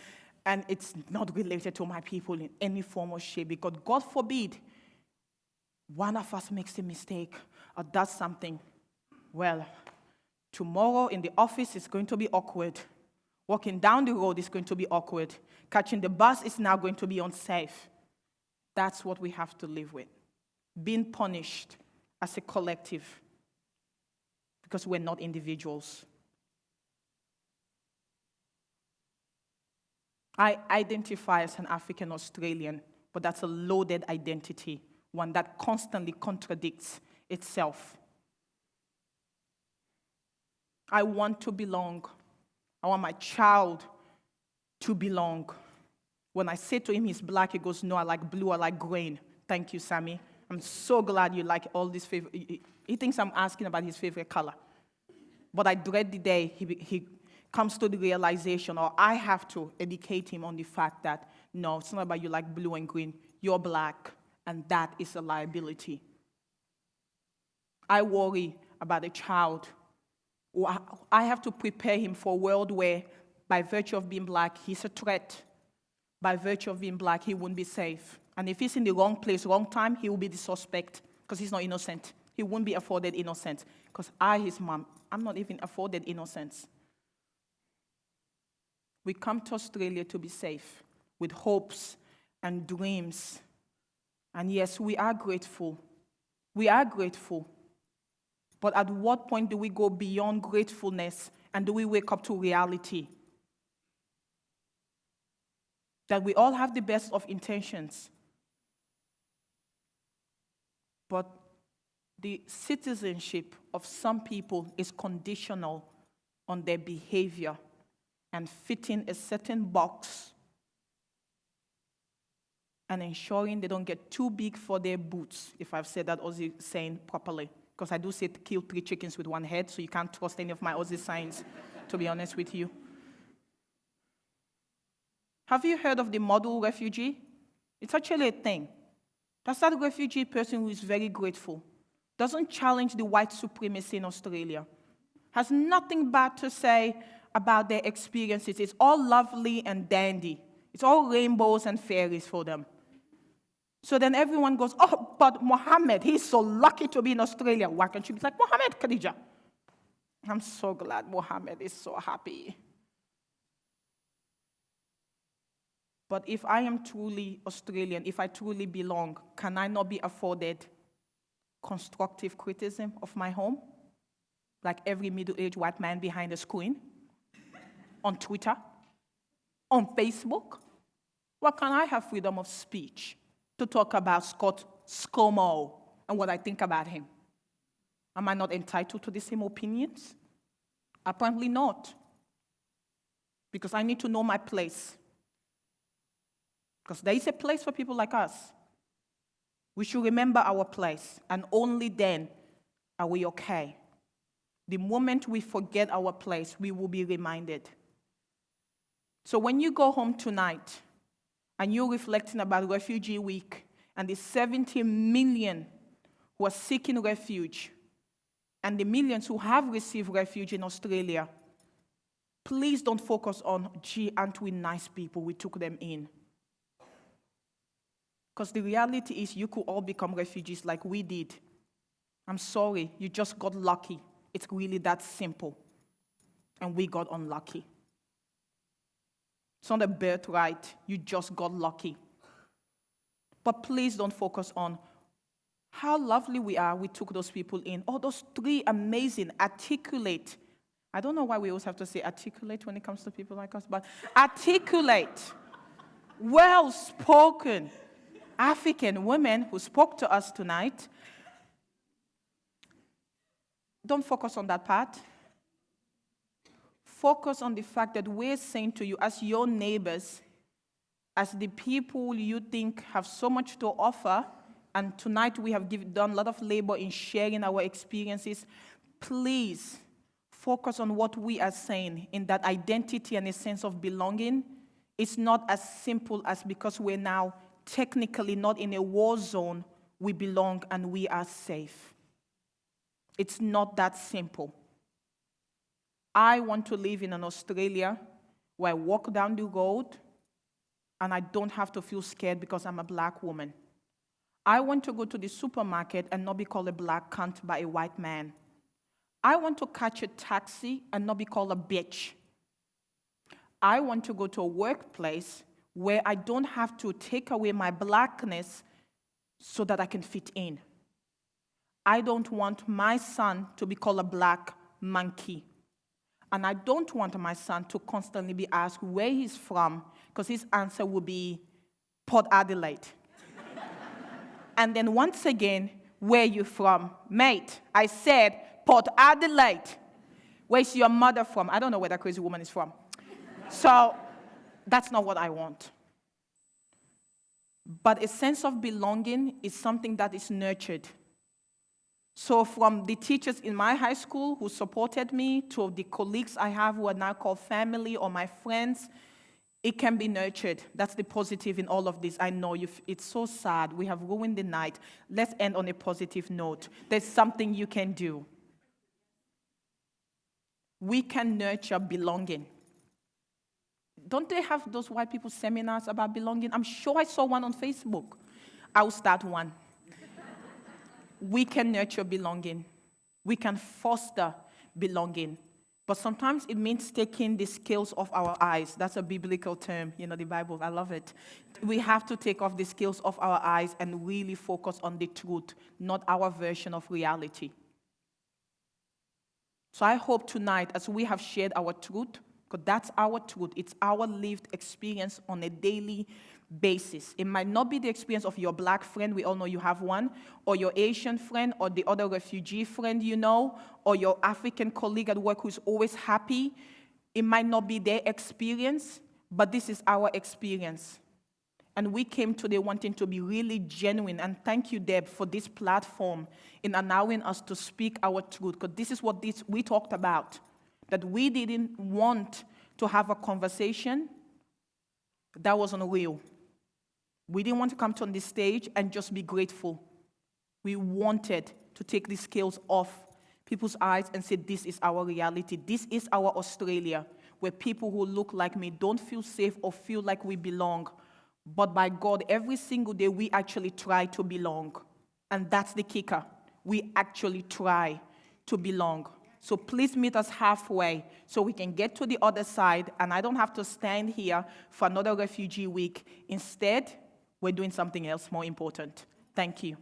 And it's not related to my people in any form or shape. Because God forbid, one of us makes a mistake or does something. Well, tomorrow in the office is going to be awkward. Walking down the road is going to be awkward. Catching the bus is now going to be unsafe. That's what we have to live with. Being punished as a collective because we're not individuals. I identify as an African Australian, but that's a loaded identity, one that constantly contradicts itself. I want to belong. I want my child to belong. When I say to him he's black, he goes, no, I like blue, I like green. Thank you, Sammy. I'm so glad you like all these favorite. He thinks I'm asking about his favorite color. But I dread the day he comes to the realization, or I have to educate him on the fact that, no, it's not about you like blue and green. You're black, and that is a liability. I worry about a child. I have to prepare him for a world where, by virtue of being black, he's a threat. By virtue of being black, he won't be safe. And if he's in the wrong place, wrong time, he will be the suspect because he's not innocent. He wouldn't be afforded innocence. Because I, his mom, I'm not even afforded innocence. We come to Australia to be safe, with hopes and dreams. And yes, we are grateful. We are grateful. But at what point do we go beyond gratefulness and do we wake up to reality? That we all have the best of intentions. But the citizenship of some people is conditional on their behavior and fitting a certain box and ensuring they don't get too big for their boots, if I've said that Aussie saying properly. Because I do say to kill 3 chickens with one head, so you can't trust any of my Aussie signs, to be honest with you. Have you heard of the model refugee? It's actually a thing. That's that refugee person who is very grateful, doesn't challenge the white supremacy in Australia, has nothing bad to say about their experiences. It's all lovely and dandy. It's all rainbows and fairies for them. So then everyone goes, oh, but Mohammed, he's so lucky to be in Australia. Why can't you be like, Mohammed, Khadija? I'm so glad Mohammed is so happy. But if I am truly Australian, if I truly belong, can I not be afforded constructive criticism of my home? Like every middle-aged white man behind a screen? On Twitter? On Facebook? Why can't I have freedom of speech to talk about Scott ScoMo and what I think about him? Am I not entitled to the same opinions? Apparently not. Because I need to know my place. Because there is a place for people like us. We should remember our place, and only then are we okay. The moment we forget our place, we will be reminded. So when you go home tonight, and you're reflecting about Refugee Week, and the 70 million who are seeking refuge, and the millions who have received refuge in Australia, please don't focus on, gee, aren't we nice people, we took them in. Because the reality is you could all become refugees like we did. I'm sorry, you just got lucky. It's really that simple. And we got unlucky. It's not a birthright, you just got lucky. But please don't focus on how lovely we are, we took those people in. Oh, those 3 amazing, articulate. I don't know why we always have to say articulate when it comes to people like us, but articulate, well-spoken African women who spoke to us tonight. Don't focus on that part. Focus on the fact that we're saying to you, as your neighbors, as the people you think have so much to offer, and tonight we have done a lot of labor in sharing our experiences, please focus on what we are saying in that identity and a sense of belonging. It's not as simple as because we're now technically not in a war zone, we belong and we are safe. It's not that simple. I want to live in an Australia where I walk down the road and I don't have to feel scared because I'm a black woman. I want to go to the supermarket and not be called a black cunt by a white man. I want to catch a taxi and not be called a bitch. I want to go to a workplace where I don't have to take away my blackness so that I can fit in. I don't want my son to be called a black monkey. And I don't want my son to constantly be asked where he's from, because his answer will be Port Adelaide. And then once again, where are you from? Mate, I said Port Adelaide. Where's your mother from? I don't know where that crazy woman is from. So that's not what I want. But a sense of belonging is something that is nurtured. So from the teachers in my high school who supported me to the colleagues I have who are now called family or my friends, it can be nurtured. That's the positive in all of this. I know it's so sad. We have ruined the night. Let's end on a positive note. There's something you can do. We can nurture belonging. Don't they have those white people seminars about belonging? I'm sure I saw one on Facebook. I'll start one. we can nurture belonging. We can foster belonging. But sometimes it means taking the scales off our eyes. That's a biblical term, the Bible, I love it. We have to take off the scales off our eyes and really focus on the truth, not our version of reality. So I hope tonight, as we have shared our truth, because that's our truth, it's our lived experience on a daily basis. It might not be the experience of your black friend, we all know you have one, or your Asian friend, or the other refugee friend or your African colleague at work who's always happy. It might not be their experience, but this is our experience. And we came today wanting to be really genuine. And thank you, Deb, for this platform in allowing us to speak our truth. Because this is what we talked about, that we didn't want to have a conversation that wasn't real. We didn't want to come on this stage and just be grateful. We wanted to take the scales off people's eyes and say, this is our reality. This is our Australia, where people who look like me don't feel safe or feel like we belong. But by God, every single day, we actually try to belong. And that's the kicker. We actually try to belong. So please meet us halfway so we can get to the other side, and I don't have to stand here for another refugee week. Instead, we're doing something else more important. Thank you.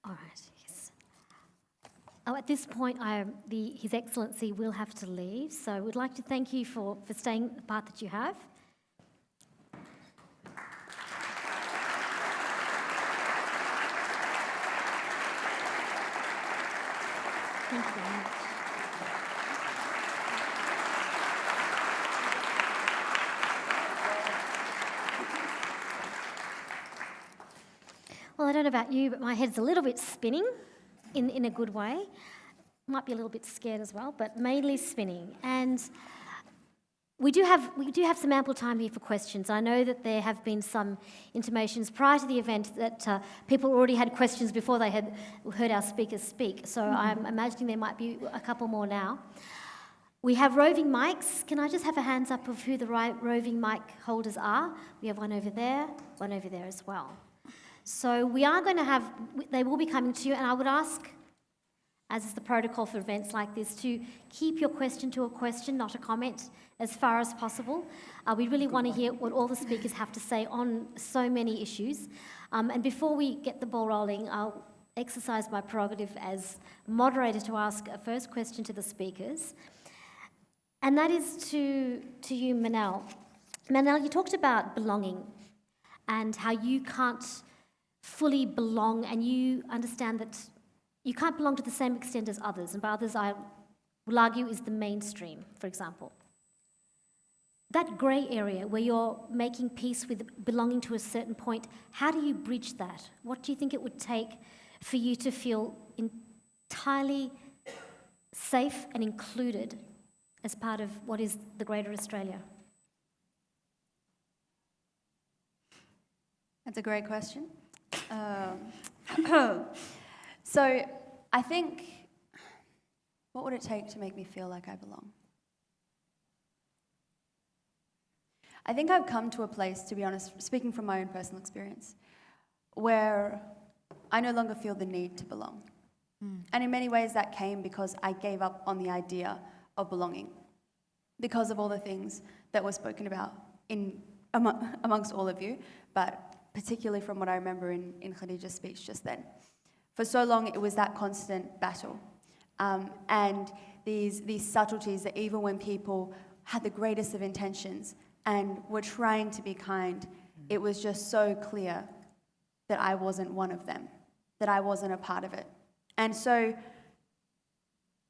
All right, yes. At this point, His Excellency will have to leave, so we'd like to thank you for staying the part that you have. Thank you very much. Well, I don't know about you, but my head's a little bit spinning in a good way. Might be a little bit scared as well, but mainly spinning. And we do have some ample time here for questions. I know that there have been some intimations prior to the event that people already had questions before they had heard our speakers speak. So I'm imagining there might be a couple more now. We have roving mics. Can I just have a hands up of who the roving mic holders are? We have one over there as well. So we are going to have, they will be coming to you, and I would ask, as is the protocol for events like this, to keep your question to a question, not a comment, as far as possible. We really want to hear what all the speakers have to say on so many issues. And before we get the ball rolling, I'll exercise my prerogative as moderator to ask a first question to the speakers. And that is to you, Manal. Manal, you talked about belonging and how you can't fully belong, and you understand that you can't belong to the same extent as others, and by others I will argue is the mainstream, for example. That grey area where you're making peace with belonging to a certain point, how do you bridge that? What do you think it would take for you to feel entirely safe and included as part of what is the greater Australia? That's a great question. So I think, what would it take to make me feel like I belong? I think I've come to a place, to be honest, speaking from my own personal experience, where I no longer feel the need to belong. And in many ways that came because I gave up on the idea of belonging, because of all the things that were spoken about amongst all of you, but particularly from what I remember in Khadija's speech just then. For so long, it was that constant battle. And these subtleties that even when people had the greatest of intentions and were trying to be kind, it was just so clear that I wasn't one of them, that I wasn't a part of it. And so,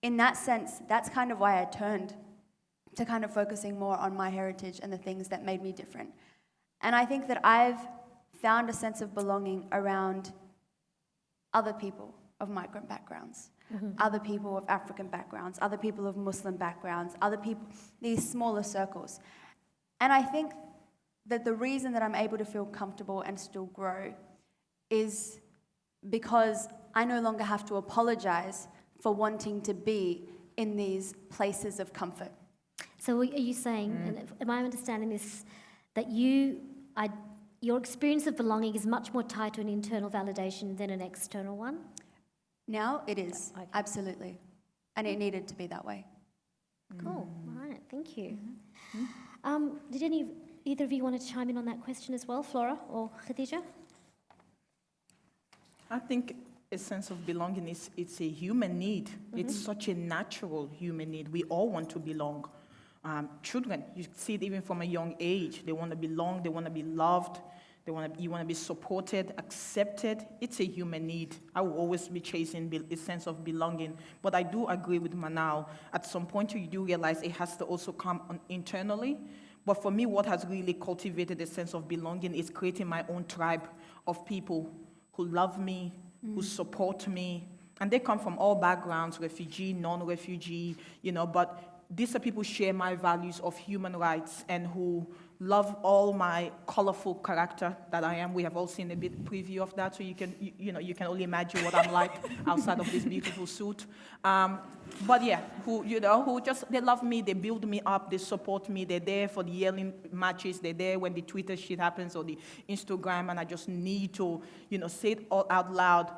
in that sense, that's kind of why I turned to kind of focusing more on my heritage and the things that made me different. And I think that I've found a sense of belonging around other people of migrant backgrounds. other people of African backgrounds, other people of Muslim backgrounds, other people, these smaller circles. And I think that the reason that I'm able to feel comfortable and still grow is because I no longer have to apologize for wanting to be in these places of comfort. So are you saying, and am I understanding this, that your experience of belonging is much more tied to an internal validation than an external one? Now it is, Okay. absolutely. And it needed to be that way. Cool. All right. Thank you. Did either of you want to chime in on that question as well, Flora or Khadija? I think a sense of belonging it's a human need. It's such a natural human need. We all want to belong. Children, you see it even from a young age. They want to belong, they want to be loved, you want to be supported, accepted. It's a human need. I will always be chasing a sense of belonging. But I do agree with Manal. At some point, you do realize it has to also come internally. But for me, what has really cultivated a sense of belonging is creating my own tribe of people who love me, who support me. And they come from all backgrounds, refugee, non-refugee, but these are people who share my values of human rights and who love all my colorful character that I am. We have all seen a bit preview of that, so you can only imagine what I'm like outside of this beautiful suit. But yeah, they love me, they build me up, they support me, they're there for the yelling matches, they're there when the Twitter shit happens or the Instagram, and I just need to, say it all out loud.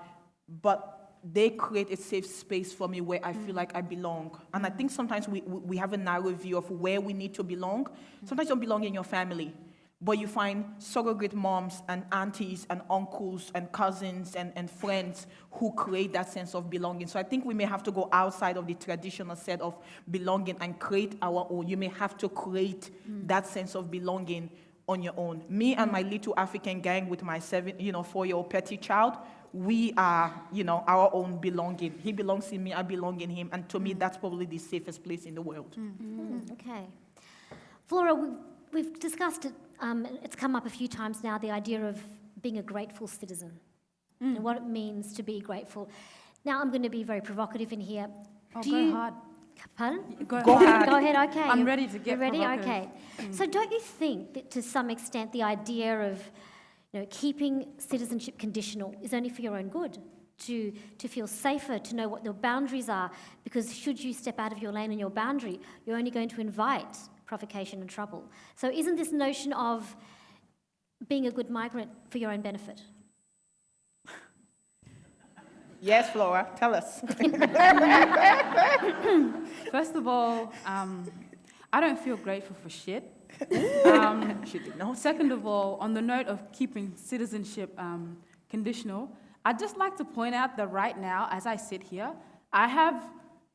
But they create a safe space for me where I feel like I belong. And I think sometimes we have a narrow view of where we need to belong. Sometimes you don't belong in your family, but you find surrogate moms and aunties and uncles and cousins and friends who create that sense of belonging. So I think we may have to go outside of the traditional set of belonging and create our own. You may have to create that sense of belonging on your own. Me and my little African gang with my 4-year-old petty child, we are, our own belonging. He belongs in me, I belong in him, and to me, that's probably the safest place in the world. Okay. Flora, we've discussed it, it's come up a few times now, the idea of being a grateful citizen and what it means to be grateful. Now, I'm going to be very provocative in here. Go hard. Pardon? Go ahead. Go ahead, okay. I'm ready to get You're ready? provocative. Okay. So don't you think that to some extent the idea of keeping citizenship conditional is only for your own good, to feel safer, to know what your boundaries are, because should you step out of your lane and your boundary, you're only going to invite provocation and trouble. So isn't this notion of being a good migrant for your own benefit? Yes, Flora, tell us. First of all, I don't feel grateful for shit. She did not. Second of all, on the note of keeping citizenship conditional, I'd just like to point out that right now, as I sit here, I have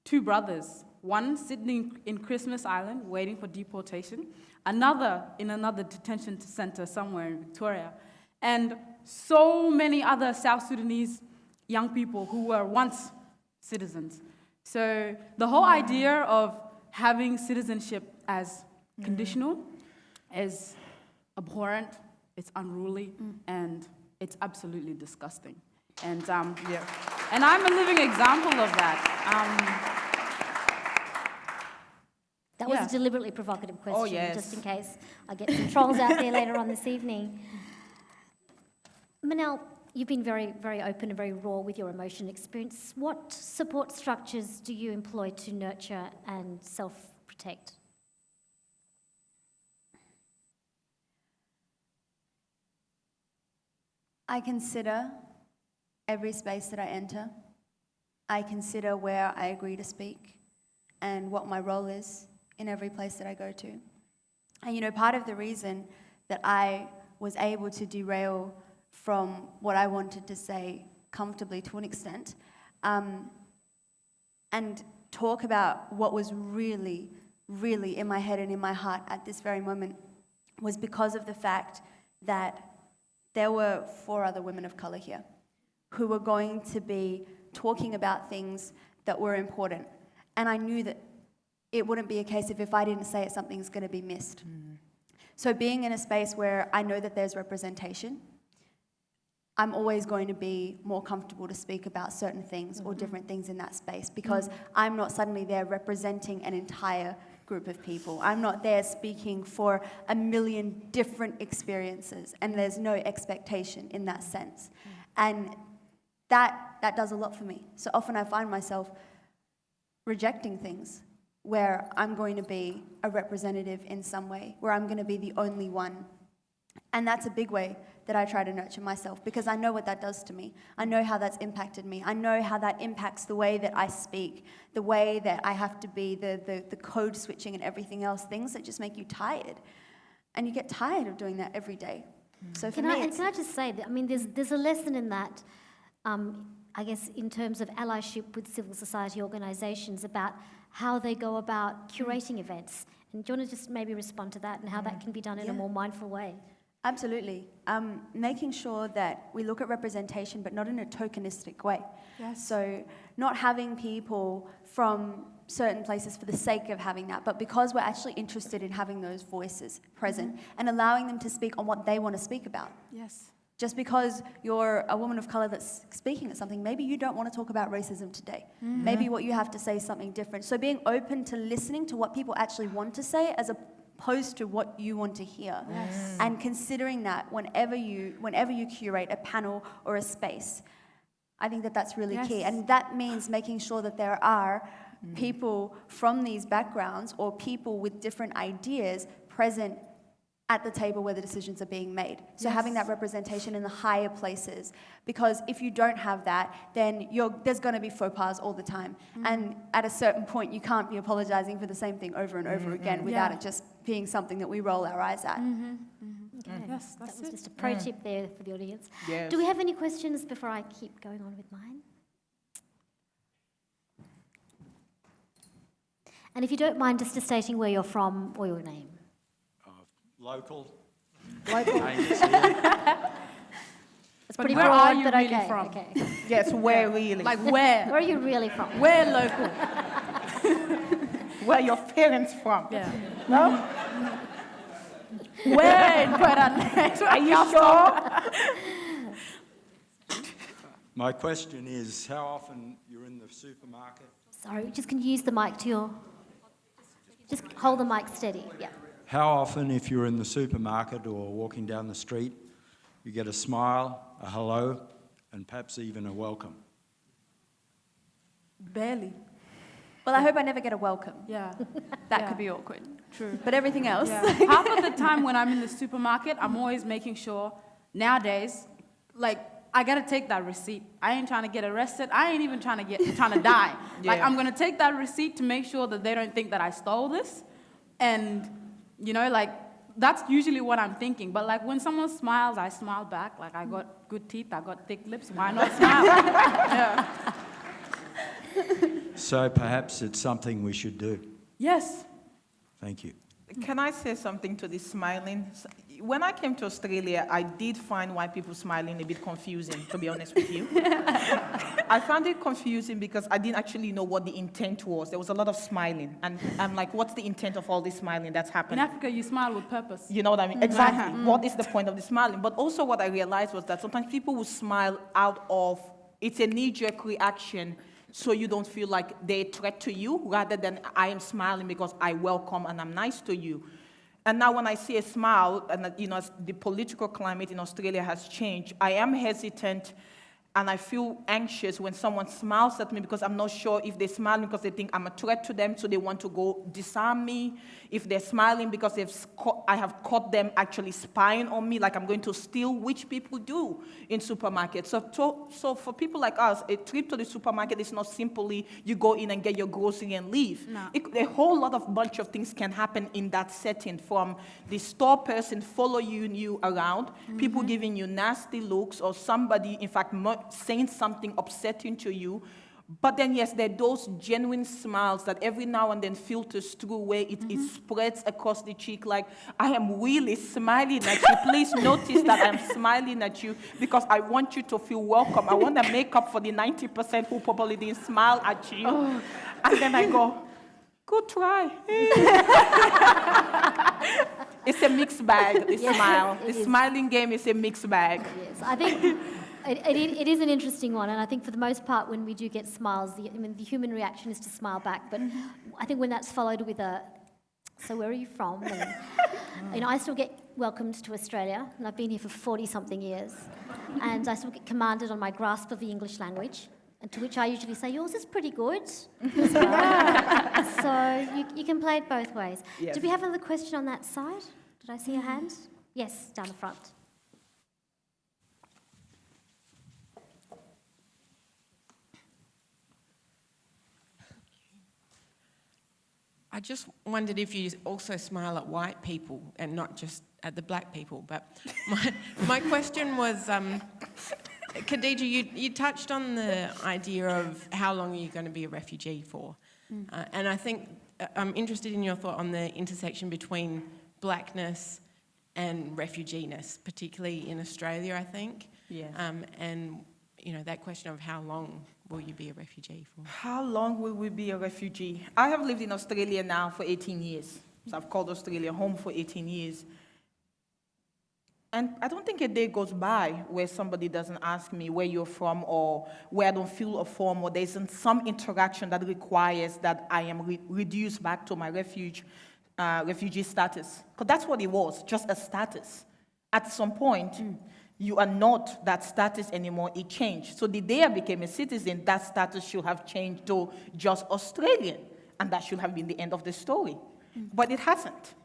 2 brothers. One sitting in Christmas Island waiting for deportation, another in another detention center somewhere in Victoria, and so many other South Sudanese young people who were once citizens. So the whole idea of having citizenship as conditional is abhorrent, it's unruly, and it's absolutely disgusting. And and I'm a living example of that. That was a deliberately provocative question, Oh, yes. just in case I get some trolls out there later on this evening. Manal, you've been very, very open and very raw with your emotion experience. What support structures do you employ to nurture and self-protect? I consider every space that I enter. I consider where I agree to speak and what my role is in every place that I go to. And part of the reason that I was able to derail from what I wanted to say comfortably to an extent, and talk about what was really, really in my head and in my heart at this very moment, was because of the fact that there were 4 other women of colour here who were going to be talking about things that were important. And I knew that it wouldn't be a case of if I didn't say it, something's going to be missed. So being in a space where I know that there's representation, I'm always going to be more comfortable to speak about certain things or different things in that space because I'm not suddenly there representing an entire group of people. I'm not there speaking for a million different experiences, and there's no expectation in that sense. And that does a lot for me. So often I find myself rejecting things where I'm going to be a representative in some way, where I'm going to be the only one. And that's a big way that I try to nurture myself because I know what that does to me. I know how that's impacted me. I know how that impacts the way that I speak, the way that I have to be, the code switching and everything else, things that just make you tired. And you get tired of doing that every day. So for me, Can I just say that, I mean, there's a lesson in that, I guess, in terms of allyship with civil society organisations about how they go about curating events. And do you want to just maybe respond to that and how that can be done in a more mindful way? Absolutely. Making sure that we look at representation, but not in a tokenistic way. Yes. So not having people from certain places for the sake of having that, but because we're actually interested in having those voices present and allowing them to speak on what they want to speak about. Yes. Just because you're a woman of colour that's speaking at something, maybe you don't want to talk about racism today. Maybe what you have to say is something different. So being open to listening to what people actually want to say as opposed to what you want to hear. Yes. And considering that whenever you curate a panel or a space, I think that that's really key. And that means making sure that there are people from these backgrounds or people with different ideas present at the table where the decisions are being made. So having that representation in the higher places, because if you don't have that, then there's going to be faux pas all the time. And at a certain point, you can't be apologising for the same thing over and over again without it just being something that we roll our eyes at. Okay. Yes, That that's was it. just a pro tip there for the audience. Yes. Do we have any questions before I keep going on with mine? And if you don't mind just stating where you're from or your name. Local. Local. Neighbours here. It's pretty where broad, are you but really okay. from? Okay. Yes, where really? Like where? Where are you really from? Where local? Where your parents from? Yeah. No? Where in Puerto Are you sure? My question is, how often you're in the supermarket? Sorry, just can you use the mic to your... Just hold the mic steady, yeah. How often, if you're in the supermarket or walking down the street, you get a smile, a hello, and perhaps even a welcome? Barely. Well, I hope I never get a welcome. Yeah. That could be awkward. True. But everything else. Yeah. Half of the time when I'm in the supermarket, I'm always making sure, nowadays, like, I gotta take that receipt. I ain't trying to get arrested. I ain't even trying to die. Like, I'm gonna take that receipt to make sure that they don't think that I stole this. And, you know, like, that's usually what I'm thinking. But, like, when someone smiles, I smile back. Like, I got good teeth, I got thick lips. Why not smile? Yeah. So perhaps it's something we should do. Yes. Thank you. Can I say something to this smiling? When I came to Australia, I did find white people smiling a bit confusing, to be honest with you. I found it confusing because I didn't actually know what the intent was. There was a lot of smiling. And I'm like, what's the intent of all this smiling that's In happening? Africa, you smile with purpose. You know what I mean? Exactly. What is the point of the smiling? But also what I realized was that sometimes people will smile out of, it's a knee-jerk reaction, so you don't feel like they're a threat to you, rather than I am smiling because I welcome and I'm nice to you. And now when I see a smile, and you know, as the political climate in Australia has changed, I am hesitant and I feel anxious when someone smiles at me because I'm not sure if they're smiling because they think I'm a threat to them, so they want to go disarm me. If they're smiling because I have caught them actually spying on me, like I'm going to steal, which people do in supermarkets. So for people like us, a trip to the supermarket is not simply you go in and get your grocery and leave. No. A whole lot of bunch of things can happen in that setting, from the store person following you around, people giving you nasty looks, or somebody, in fact, saying something upsetting to you. But then, yes, there are those genuine smiles that every now and then filters through where it spreads across the cheek, like, I am really smiling at you. Please notice that I'm smiling at you because I want you to feel welcome. I want to make up for the 90% who probably didn't smile at you. Oh. And then I go, good try. It's a mixed bag, the smile. The smiling game is a mixed bag. Yes, I think It is an interesting one, and I think for the most part, when we do get smiles, the human reaction is to smile back. But I think when that's followed with a, so where are you from? And, I still get welcomed to Australia, and I've been here for 40-something years, and I still get commanded on my grasp of the English language, and to which I usually say, yours is pretty good. As well. So you can play it both ways. Yes. Do we have another question on that side? Did I see a hand? Yes, down the front. I just wondered if you also smile at white people and not just at the black people. But my question was, Khadija, you touched on the idea of how long are you going to be a refugee for? And I think I'm interested in your thought on the intersection between blackness and refugeness, particularly in Australia, I think. Yes. And, that question of how long will you be a refugee for? How long will we be a refugee? I have lived in Australia now for 18 years. So I've called Australia home for 18 years. And I don't think a day goes by where somebody doesn't ask me where you're from or where I don't feel a form or there isn't some interaction that requires that I am reduced back to my refugee status. Because that's what it was, just a status. At some point, you are not that status anymore, it changed. So the day I became a citizen, that status should have changed to just Australian, and that should have been the end of the story. But it hasn't.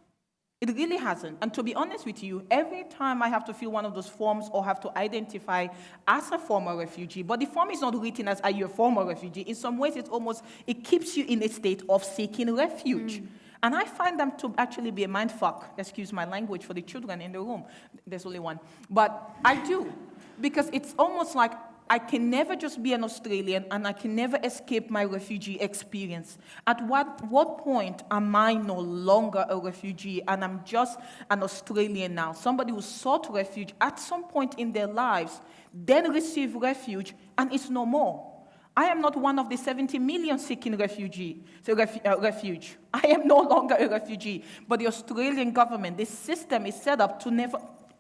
It really hasn't. And to be honest with you, every time I have to fill one of those forms or have to identify as a former refugee, but the form is not written as, are you a former refugee? In some ways, it keeps you in a state of seeking refuge. And I find them to actually be a mindfuck, excuse my language, for the children in the room. There's only one. But I do, because it's almost like I can never just be an Australian and I can never escape my refugee experience. At what point am I no longer a refugee and I'm just an Australian now? Somebody who sought refuge at some point in their lives, then received refuge, and it's no more. I am not one of the 70 million seeking refuge. I am no longer a refugee. But the Australian government, the system is set up to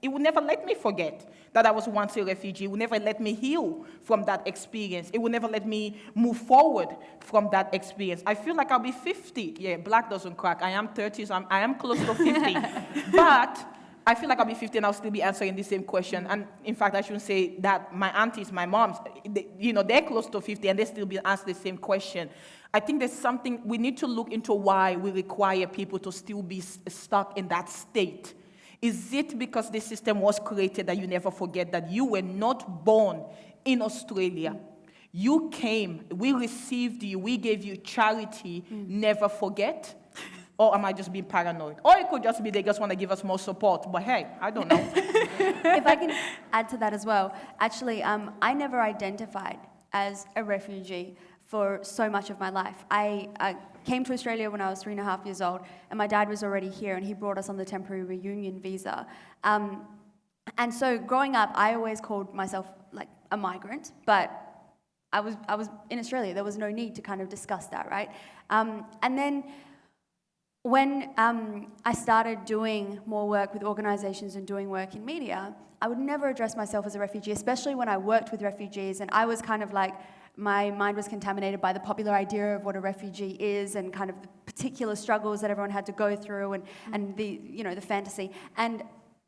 it will never let me forget that I was once a refugee. It will never let me heal from that experience. It will never let me move forward from that experience. I feel like I'll be 50. Yeah, black doesn't crack. I am 30, so I am close to 50. But I feel like I'll be 50 and I'll still be answering the same question. And in fact, I shouldn't say that. My aunties, my moms, they're close to 50 and they still be asked the same question. I think there's something, we need to look into why we require people to still be stuck in that state. Is it because the system was created that you never forget that you were not born in Australia? You came, we received you, we gave you charity, never forget? Or am I just being paranoid? Or it could just be they just want to give us more support. But hey, I don't know. If I can add to that as well, actually, I never identified as a refugee for so much of my life. I came to Australia when I was 3.5 years old, and my dad was already here, and he brought us on the temporary reunion visa. And so growing up, I always called myself like a migrant, but I was in Australia. There was no need to kind of discuss that, right? And then when I started doing more work with organisations and doing work in media, I would never address myself as a refugee, especially when I worked with refugees, and I was kind of like, my mind was contaminated by the popular idea of what a refugee is and kind of the particular struggles that everyone had to go through and the, the fantasy. And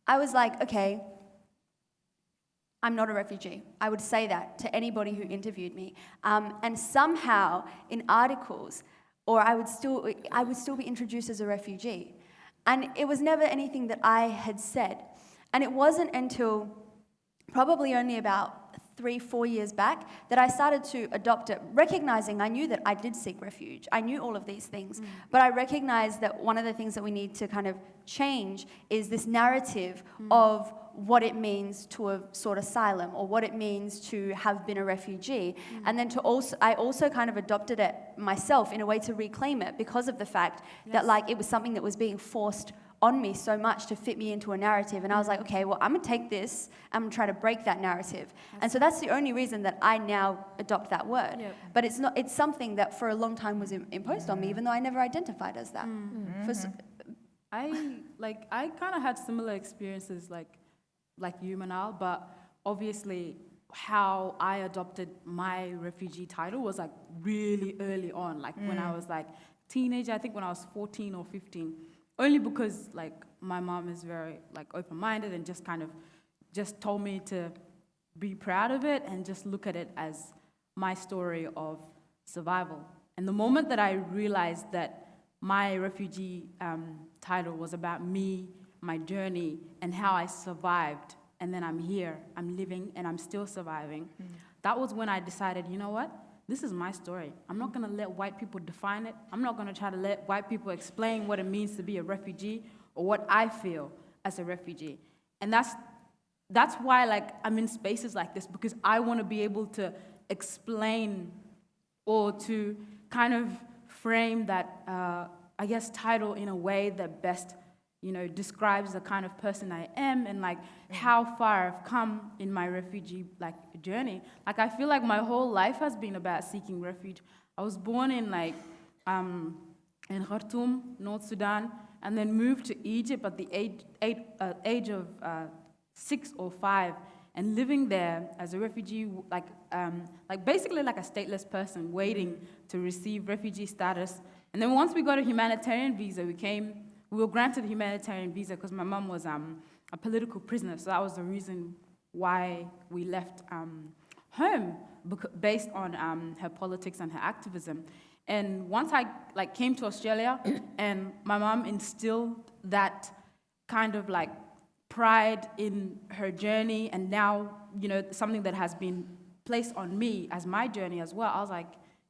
I was like, okay, I'm not a refugee. I would say that to anybody who interviewed me. And somehow in articles, or I would still be introduced as a refugee. And it was never anything that I had said. And it wasn't until probably only about 3-4 years back that I started to adopt it, recognizing I knew that I did seek refuge. I knew all of these things. But I recognized that one of the things that we need to kind of change is this narrative of what it means to have sought asylum or what it means to have been a refugee. And then I also kind of adopted it myself in a way to reclaim it because of the fact that like it was something that was being forced on me so much to fit me into a narrative. And I was like, okay, well, I'm gonna take this, I'm gonna try to break that narrative. And so that's the only reason that I now adopt that word. But it's something that for a long time was imposed on me, even though I never identified as that. I kind of had similar experiences like you, Manal, but obviously how I adopted my refugee title was like really early on, like when I was like teenager, I think when I was 14 or 15, only because like my mom is very like open-minded and just kind of just told me to be proud of it and just look at it as my story of survival. And the moment that I realized that my refugee title was about me, my journey, and how I survived, and then I'm here, I'm living, and I'm still surviving, that was when I decided, you know what? This is my story. I'm not gonna let white people define it. I'm not gonna try to let white people explain what it means to be a refugee or what I feel as a refugee. And that's why like I'm in spaces like this, because I wanna be able to explain or to kind of frame that, I guess, title in a way that best, describes the kind of person I am and like how far I've come in my refugee like journey. Like I feel like my whole life has been about seeking refuge. I was born in like in Khartoum, North Sudan, and then moved to Egypt at the age of 6 or 5, and living there as a refugee, like basically like a stateless person waiting to receive refugee status. And then once we got a humanitarian visa, we were granted a humanitarian visa because my mom was a political prisoner, so that was the reason why we left home, based on her politics and her activism. And once I came to Australia, and my mom instilled that kind of like pride in her journey, and now something that has been placed on me as my journey as well. I was like,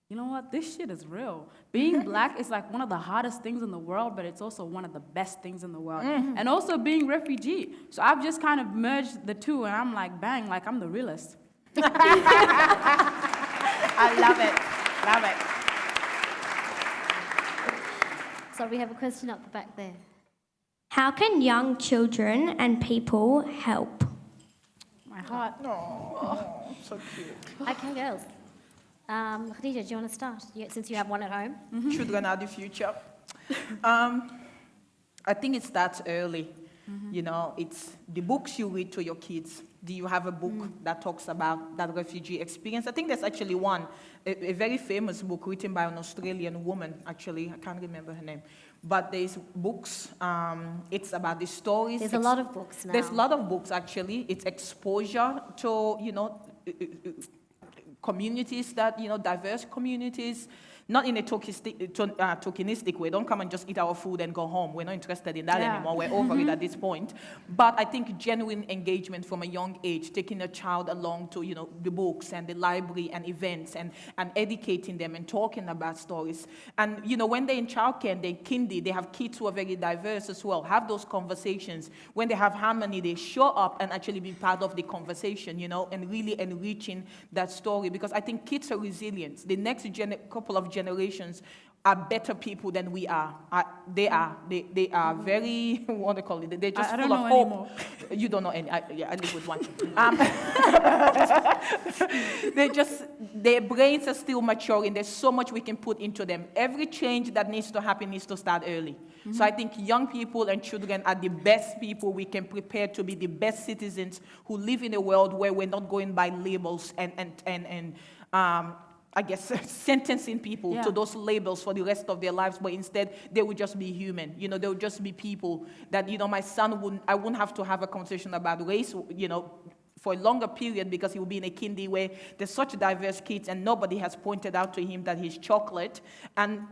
you know what, this shit is real. Being black is like one of the hardest things in the world, but it's also one of the best things in the world. And also being refugee. So I've just kind of merged the two, and I'm like, bang, like I'm the realest. I love it, love it. So we have a question up the back there. How can young children and people help? My heart. Oh, so cute. Okay, girls. Khadija, do you want to start, since you have one at home? Children are the future. I think it starts early. It's the books you read to your kids. Do you have a book that talks about that refugee experience? I think there's actually one, a very famous book written by an Australian woman, actually. I can't remember her name. But there's books. It's about the stories. There's a lot of books now. There's a lot of books, actually. It's exposure to, communities that, diverse communities, not in a tokenistic way. Don't come and just eat our food and go home. We're not interested in that anymore. We're over it at this point. But I think genuine engagement from a young age, taking a child along to, the books and the library and events and educating them and talking about stories. And, when they're in childcare and they're kindy, they have kids who are very diverse as well. Have those conversations. When they have harmony, they show up and actually be part of the conversation, and really enriching that story. Because I think kids are resilient. The next couple of generations are better people than we are. They are very, what do you call it? They're just full of hope. Anymore. You don't know any. I live with one. Their brains are still maturing. There's so much we can put into them. Every change that needs to happen needs to start early. So I think young people and children are the best people we can prepare to be the best citizens who live in a world where we're not going by labels and I guess, sentencing people to those labels for the rest of their lives, but instead they would just be human. They would just be people that, my son I wouldn't have to have a conversation about race, for a longer period, because he will be in a kindy where there's such diverse kids and nobody has pointed out to him that he's chocolate. And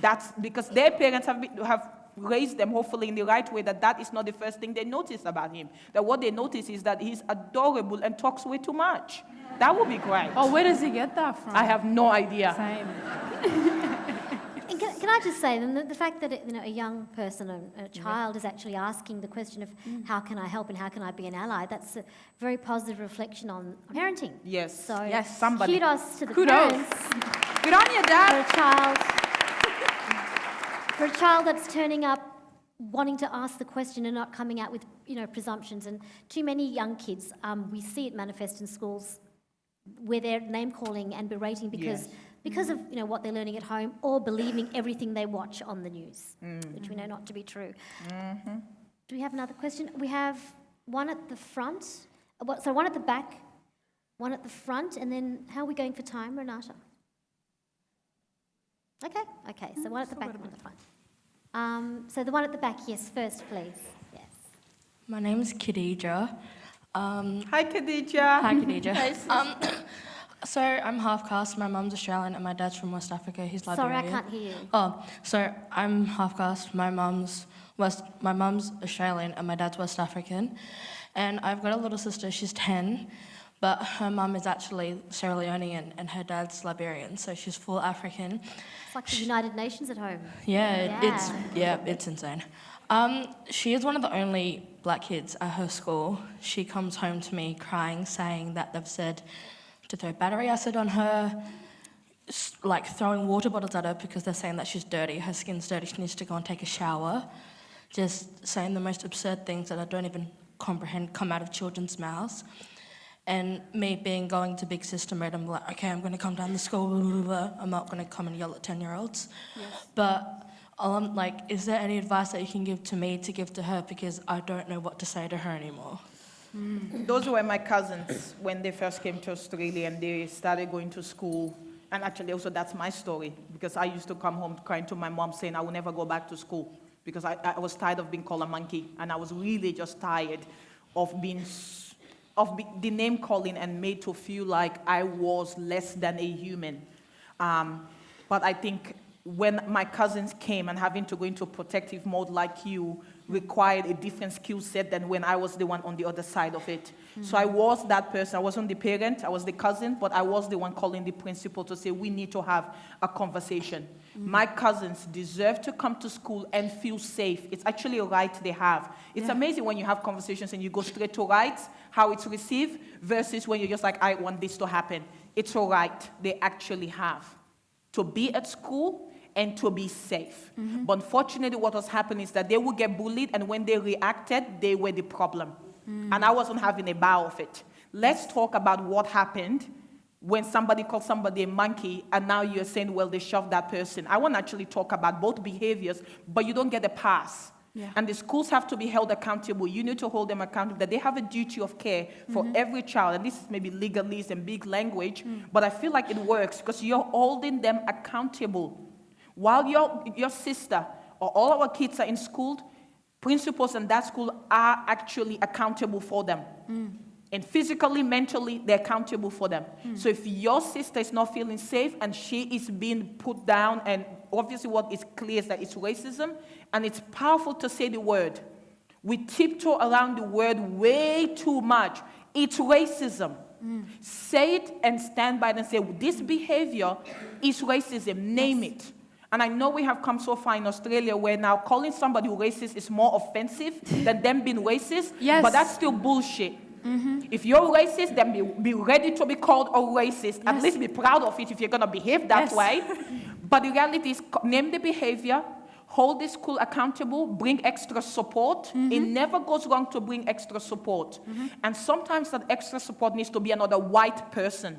that's because their parents have raised them, hopefully, in the right way, that is not the first thing they notice about him. That what they notice is that he's adorable and talks way too much. That would be great. Oh, where does he get that from? I have no idea. Same. And can I just say, then, the fact that a young person, a child, is actually asking the question of how can I help and how can I be an ally, that's a very positive reflection on parenting. Yes. So yes, somebody. Kudos to the parents. Good on you, Dad. For a child that's turning up, wanting to ask the question and not coming out with presumptions. And too many young kids, we see it manifest in schools where they're name calling and berating because of what they're learning at home, or believing everything they watch on the news, which we know not to be true. Do we have another question? We have one at the front. One at the back. One at the front, and then how are we going for time, Renata? Okay, so one at the back, one at the front. So the one at the back, yes, first, please. Yes. My name is Khadija. Hi, Khadija. Hi, Khadija. So I'm half caste. My mum's Australian and my dad's from West Africa. He's Liberian. Sorry, I can't hear you. Oh, so I'm half caste. My mum's Australian and my dad's West African. And I've got a little sister. She's 10, but her mum is actually Sierra Leonean and her dad's Liberian. So she's full African. It's like the United Nations at home. It's insane. She is one of the only black kids at her school. She comes home to me crying, saying that they've said to throw battery acid on her, like throwing water bottles at her because they're saying that she's dirty, her skin's dirty, she needs to go and take a shower. Just saying the most absurd things that I don't even comprehend come out of children's mouths. And me going to big sister mode, I'm like, okay, I'm going to come down to school, blah, blah, blah. I'm not going to come and yell at 10-year-olds. Yes. But I'm like, is there any advice that you can give to me to give to her, because I don't know what to say to her anymore? Those were my cousins when they first came to Australia and they started going to school. And actually also that's my story, because I used to come home crying to my mom saying I will never go back to school because I was tired of being called a monkey, and I was really just tired of the name calling and made to feel like I was less than a human. But I think when my cousins came and having to go into protective mode like you required a different skill set than when I was the one on the other side of it. So I was that person. I wasn't the parent, I was the cousin, but I was the one calling the principal to say, we need to have a conversation. My cousins deserve to come to school and feel safe. It's actually a right they have. It's amazing when you have conversations and you go straight to rights, how it's received, versus when you're just like, I want this to happen. It's a right they actually have to be at school and to be safe. But unfortunately, what was happening is that they would get bullied, and when they reacted, they were the problem. And I wasn't having a bow of it. Let's talk about what happened when somebody called somebody a monkey, and now you're saying, well, they shoved that person. I want to actually talk about both behaviors, but you don't get a pass. And the schools have to be held accountable. You need to hold them accountable, that they have a duty of care for every child. And this is maybe legalese and big language, but I feel like it works because you're holding them accountable. While your sister or all our kids are in school, principals in that school are actually accountable for them. And physically, mentally, they're accountable for them. So if your sister is not feeling safe and she is being put down, and obviously what is clear is that it's racism, and it's powerful to say the word. We tiptoe around the word way too much. It's racism. Say it and stand by it and say, this behavior is racism. Name it. And I know we have come so far in Australia where now calling somebody racist is more offensive than them being racist, but that's still bullshit. If you're racist, then be ready to be called a racist. At least be proud of it if you're going to behave that way. But the reality is, name the behavior, hold the school accountable, bring extra support. It never goes wrong to bring extra support. And sometimes that extra support needs to be another white person.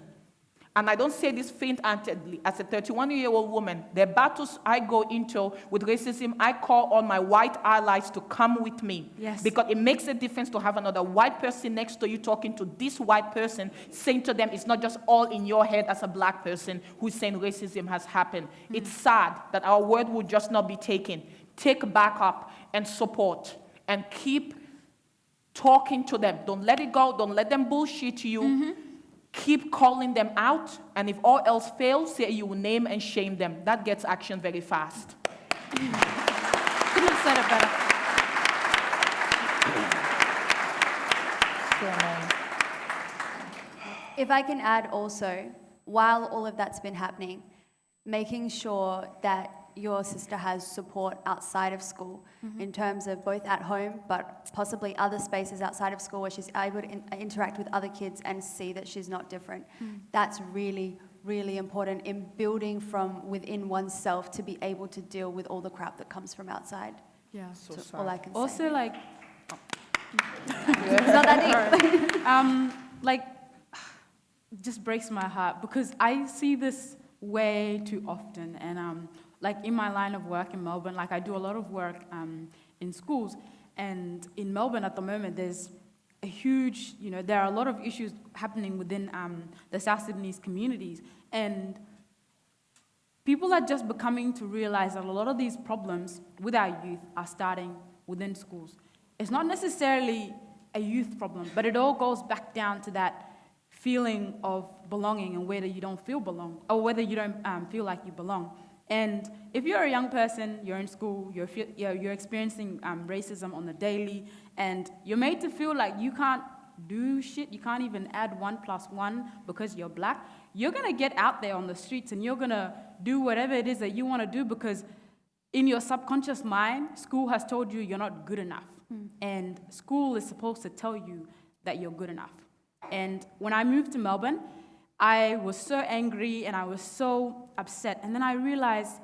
And I don't say this faint-heartedly. As a 31-year-old woman, the battles I go into with racism, I call on my white allies to come with me. Because it makes a difference to have another white person next to you talking to this white person, saying to them, it's not just all in your head as a black person who's saying racism has happened. It's sad that our word would just not be taken. Take backup and support and keep talking to them. Don't let it go. Don't let them bullshit you. Keep calling them out, and if all else fails, say you will name and shame them. That gets action very fast. Couldn't have said it better. If I can add also, while all of that's been happening, making sure that your sister has support outside of school in terms of both at home but possibly other spaces outside of school where she's able to interact with other kids and see that she's not different. That's really, really important in building from within oneself to be able to deal with all the crap that comes from outside. So all I can say. Also, like, it's not that deep. Like, just breaks my heart because I see this way too often, and like in my line of work in Melbourne, like I do a lot of work in schools, and in Melbourne at the moment there's a huge, there are a lot of issues happening within the South Sudanese communities. And people are just becoming to realize that a lot of these problems with our youth are starting within schools. It's not necessarily a youth problem, but it all goes back down to that feeling of belonging and whether you don't feel belong, or whether you don't feel like you belong. And if you're a young person, you're in school, you're experiencing racism on the daily, and you're made to feel like you can't do shit, you can't even add 1 + 1 because you're black, you're gonna get out there on the streets and you're gonna do whatever it is that you wanna do, because in your subconscious mind, school has told you you're not good enough. And school is supposed to tell you that you're good enough. And when I moved to Melbourne, I was so angry and I was so upset. And then I realized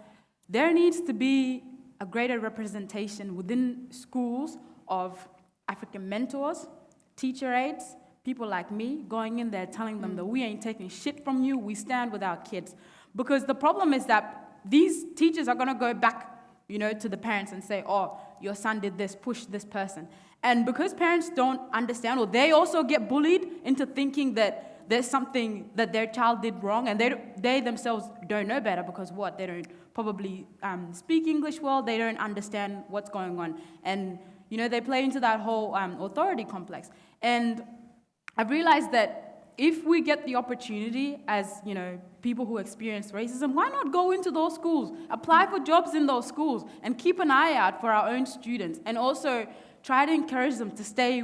there needs to be a greater representation within schools of African mentors, teacher aides, people like me, going in there telling them that we ain't taking shit from you, we stand with our kids. Because the problem is that these teachers are gonna go back, to the parents and say, oh, your son did this, push this person. And because parents don't understand, or they also get bullied into thinking that there's something that their child did wrong, and they themselves don't know better, because what? They don't probably speak English well, they don't understand what's going on. And, they play into that whole authority complex. And I've realized that if we get the opportunity as, people who experience racism, why not go into those schools, apply for jobs in those schools, and keep an eye out for our own students, and also try to encourage them to stay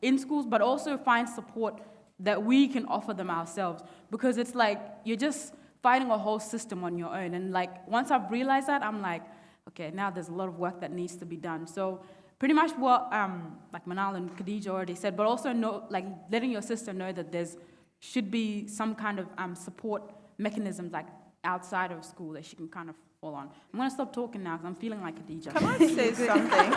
in schools, but also find support that we can offer them ourselves. Because it's like, you're just fighting a whole system on your own. And once I've realized that, I'm like, okay, now there's a lot of work that needs to be done. So pretty much what Manal and Khadija already said, but also letting your sister know that should be some kind of support mechanisms outside of school that she can kind of fall on. I'm going to stop talking now because I'm feeling like Khadija. Can I say something?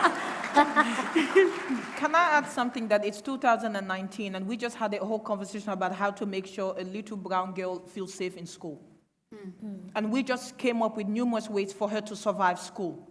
Can I add something that it's 2019 and we just had a whole conversation about how to make sure a little brown girl feels safe in school. And we just came up with numerous ways for her to survive school.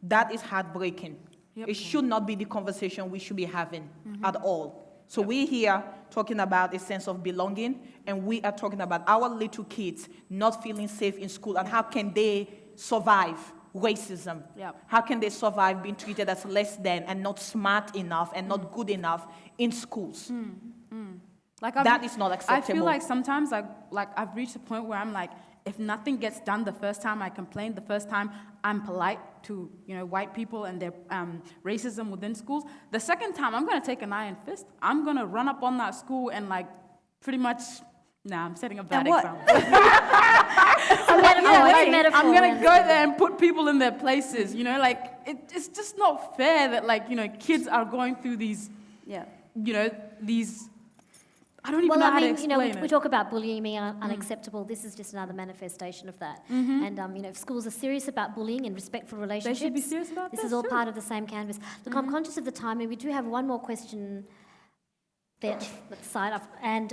That is heartbreaking. Yep. It should not be the conversation we should be having at all. So we're here talking about a sense of belonging, and we are talking about our little kids not feeling safe in school, and how can they survive racism? Yep. How can they survive being treated as less than and not smart enough and not good enough in schools? That is not acceptable. I feel like sometimes I've reached a point where I'm like, if nothing gets done the first time I complain, the first time I'm polite to white people and their racism within schools, the second time I'm going to take an iron fist. I'm going to run up on that school and pretty much, I'm setting a bad example. I'm going to go there and put people in their places. It's just not fair that kids are going through these, these. I don't even know how to explain it. We talk about bullying being unacceptable. This is just another manifestation of that. And, if schools are serious about bullying and respectful relationships, they should be serious about this is all part of the same canvas. Look, I'm conscious of the time, and we do have one more question there at the side. And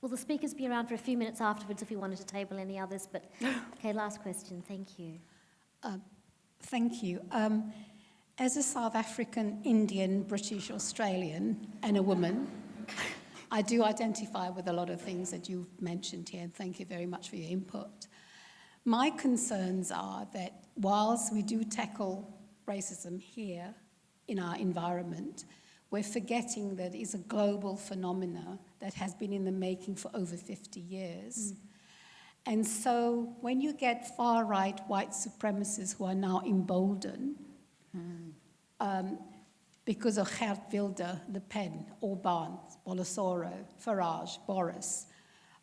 will the speakers be around for a few minutes afterwards if we wanted to table any others? But, okay, last question. Thank you. Thank you. As a South African, Indian, British, Australian, and a woman, I do identify with a lot of things that you've mentioned here, and thank you very much for your input. My concerns are that whilst we do tackle racism here in our environment, we're forgetting that it's a global phenomena that has been in the making for over 50 years. And so when you get far-right white supremacists who are now emboldened, because of Geert Wilders, Le Pen, Orbán, Bolsonaro, Farage, Boris,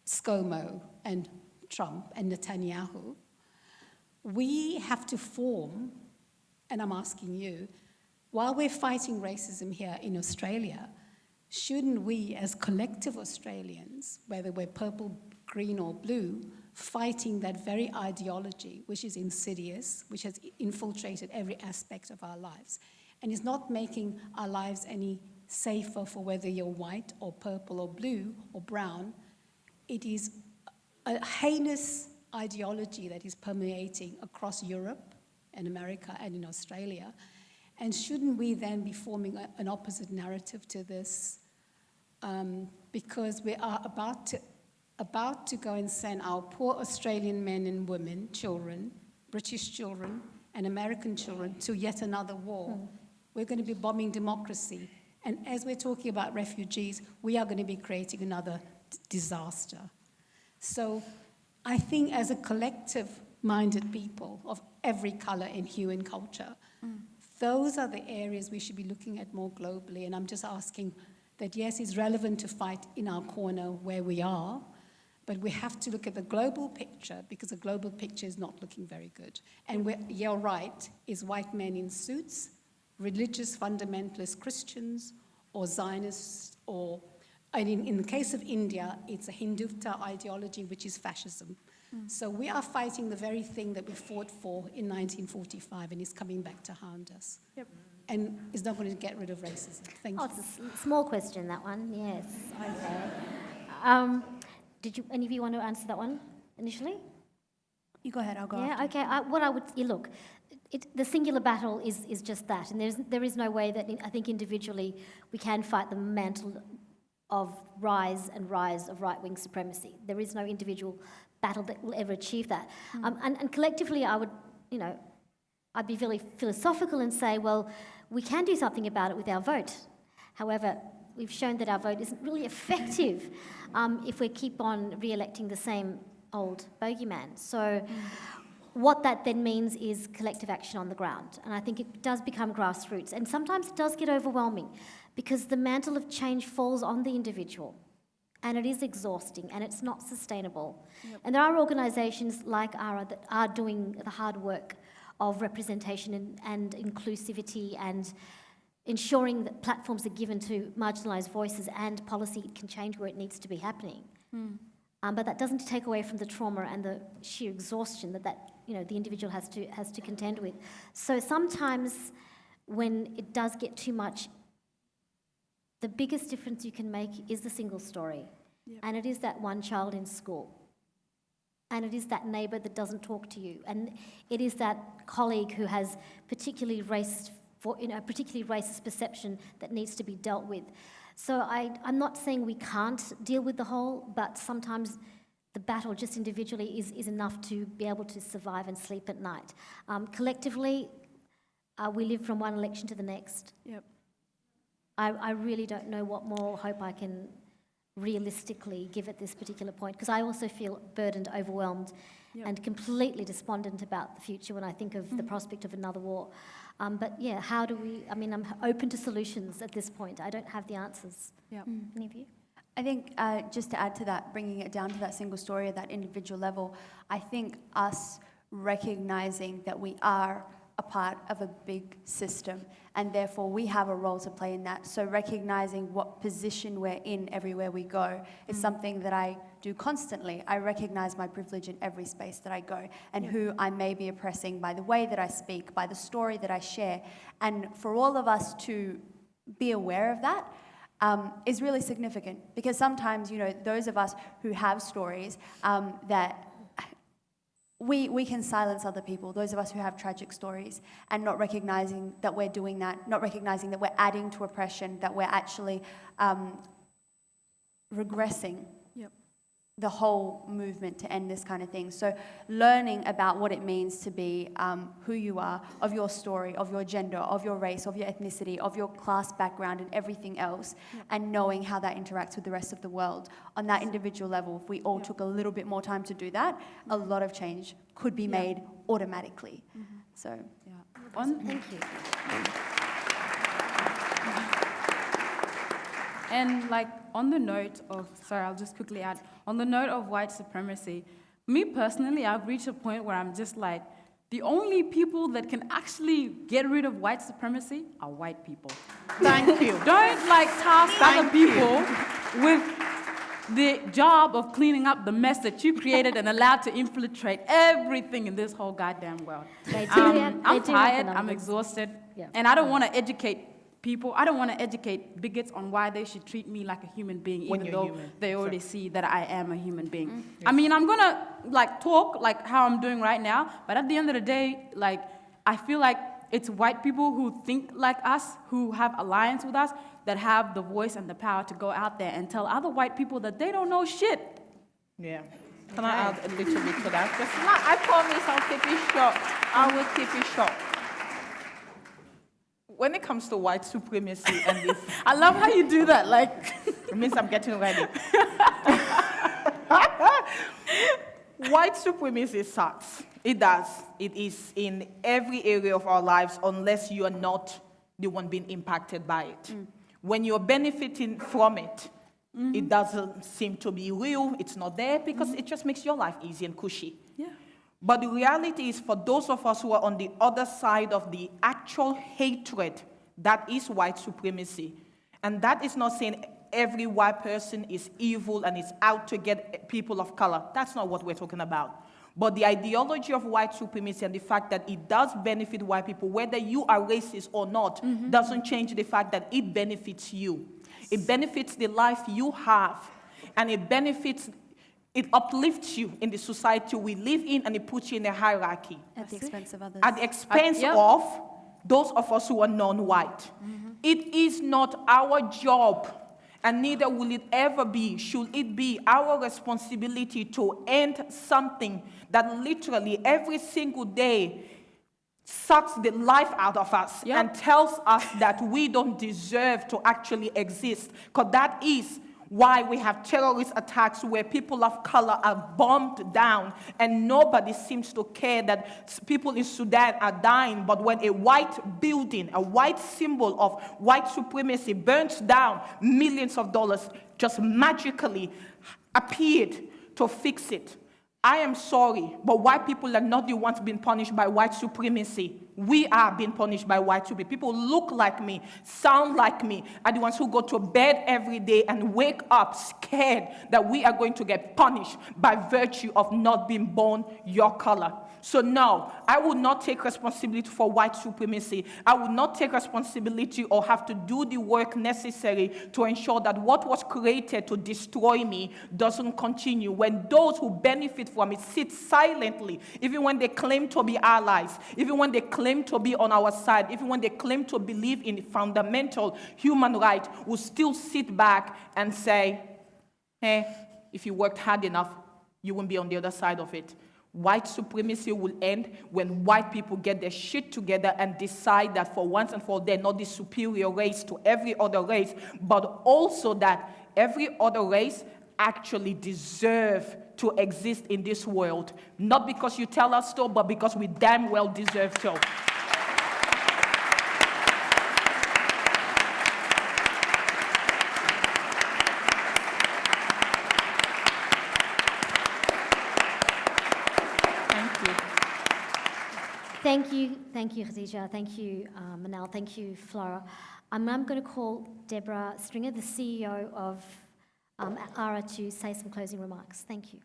ScoMo, and Trump, and Netanyahu, we have to form, and I'm asking you, while we're fighting racism here in Australia, shouldn't we, as collective Australians, whether we're purple, green, or blue, fighting that very ideology, which is insidious, which has infiltrated every aspect of our lives, and is not making our lives any safer for whether you're white or purple or blue or brown. It is a heinous ideology that is permeating across Europe and America and in Australia. And shouldn't we then be forming an opposite narrative to this? Because we are about to go and send our poor Australian men and women, children, British children, and American children to yet another war. We're going to be bombing democracy. And as we're talking about refugees, we are going to be creating another disaster. So I think as a collective-minded people of every colour and hue and culture, those are the areas we should be looking at more globally. And I'm just asking that, yes, it's relevant to fight in our corner where we are, but we have to look at the global picture, because the global picture is not looking very good. And you're right, is white men in suits, religious fundamentalist Christians, or Zionists, or, and in the case of India, it's a Hindutva ideology, which is fascism. So we are fighting the very thing that we fought for in 1945, and it's coming back to haunt us. Yep. And it's not going to get rid of racism. Thank you. It's a small question, that one. Yes. Okay. Did you, any of you want to answer that one initially? You go ahead, I'll go Yeah, after. okay. Look, the singular battle is just that, and there is no way that I think individually we can fight the mantle of rise of right-wing supremacy. There is no individual battle that will ever achieve that. And collectively, I would, I'd be really philosophical and say, well, we can do something about it with our vote. However, we've shown that our vote isn't really effective if we keep on re-electing the same old bogeyman. So what that then means is collective action on the ground. And I think it does become grassroots. And sometimes it does get overwhelming because the mantle of change falls on the individual. And it is exhausting and it's not sustainable. Yep. And there are organisations like ARA that are doing the hard work of representation and inclusivity and ensuring that platforms are given to marginalised voices and policy can change where it needs to be happening. But that doesn't take away from the trauma and the sheer exhaustion that the individual has to contend with. So sometimes when it does get too much, the biggest difference you can make is the single story. Yep. And it is that one child in school. And it is that neighbour that doesn't talk to you. And it is that colleague who has particularly racist perception that needs to be dealt with. So I'm not saying we can't deal with the whole, but sometimes the battle just individually is enough to be able to survive and sleep at night. Collectively, we live from one election to the next. Yep. I really don't know what more hope I can realistically give at this particular point, because I also feel burdened, overwhelmed, and completely despondent about the future when I think of the prospect of another war. But yeah, how do we, I'm open to solutions at this point. I don't have the answers. Yeah. Any of you? I think just to add to that, bringing it down to that single story at that individual level, I think us recognizing that we are a part of a big system and therefore we have a role to play in that. So recognizing what position we're in everywhere we go is something that I do constantly. I recognize my privilege in every space that I go and who I may be oppressing by the way that I speak, by the story that I share. And for all of us to be aware of that is really significant, because sometimes, those of us who have stories that we can silence other people, those of us who have tragic stories, and not recognizing that we're doing that, not recognizing that we're adding to oppression, that we're actually regressing the whole movement to end this kind of thing. So learning about what it means to be who you are, of your story, of your gender, of your race, of your ethnicity, of your class background and everything else, and knowing how that interacts with the rest of the world. On that individual level, if we all took a little bit more time to do that, a lot of change could be made automatically. So, Thank you. And on the note of, I'll just quickly add, on the note of white supremacy, me personally, I've reached a point where I'm just the only people that can actually get rid of white supremacy are white people. Thank you. Don't task other people with the job of cleaning up the mess that you created and allowed to infiltrate everything in this whole goddamn world. I'm tired, I'm exhausted, and I don't want to educate people. I don't want to educate bigots on why they should treat me like a human being, even though they already see that I am a human being. I'm going to talk how I'm doing right now, but at the end of the day, I feel like it's white people who think like us, who have alliance with us, that have the voice and the power to go out there and tell other white people that they don't know shit. Yeah. Can I add a little bit to that? I promise I'll keep it short. I will keep it short. When it comes to white supremacy and this... I love how you do that, like... It means I'm getting ready. White supremacy sucks. It does. It is in every area of our lives unless you are not the one being impacted by it. When you're benefiting from it, it doesn't seem to be real. It's not there because it just makes your life easy and cushy. Yeah. But the reality is, for those of us who are on the other side of the actual hatred that is white supremacy, and that is not saying every white person is evil and is out to get people of color. That's not what we're talking about. But the ideology of white supremacy and the fact that it does benefit white people, whether you are racist or not, doesn't change the fact that it benefits you. It benefits the life you have, and it uplifts you in the society we live in, and it puts you in a hierarchy. At the expense of others. At the expense of those of us who are non-white. It is not our job, and neither will it ever be, should it be our responsibility to end something that literally every single day sucks the life out of us and tells us that we don't deserve to actually exist. Because that is why we have terrorist attacks where people of color are bombed down, and nobody seems to care that people in Sudan are dying. But when a white building, a white symbol of white supremacy burns down, millions of dollars just magically appeared to fix it. I am sorry, but white people are not the ones being punished by white supremacy. We are being punished by white supremacy. People look like me, sound like me, are the ones who go to bed every day and wake up scared that we are going to get punished by virtue of not being born your color. So no, I will not take responsibility for white supremacy. I will not take responsibility or have to do the work necessary to ensure that what was created to destroy me doesn't continue. When those who benefit from it sit silently, even when they claim to be allies, even when they claim to be on our side, even when they claim to believe in fundamental human rights, will still sit back and say, hey, if you worked hard enough, you won't be on the other side of it. White supremacy will end when white people get their shit together and decide that for once and for all, they're not the superior race to every other race, but also that every other race actually deserve to exist in this world. Not because you tell us so, but because we damn well deserve to. Thank you, Khadija. Thank you, Manal. Thank you, Flora. I'm going to call Deborah Stringer, the CEO of ARA, to say some closing remarks. Thank you.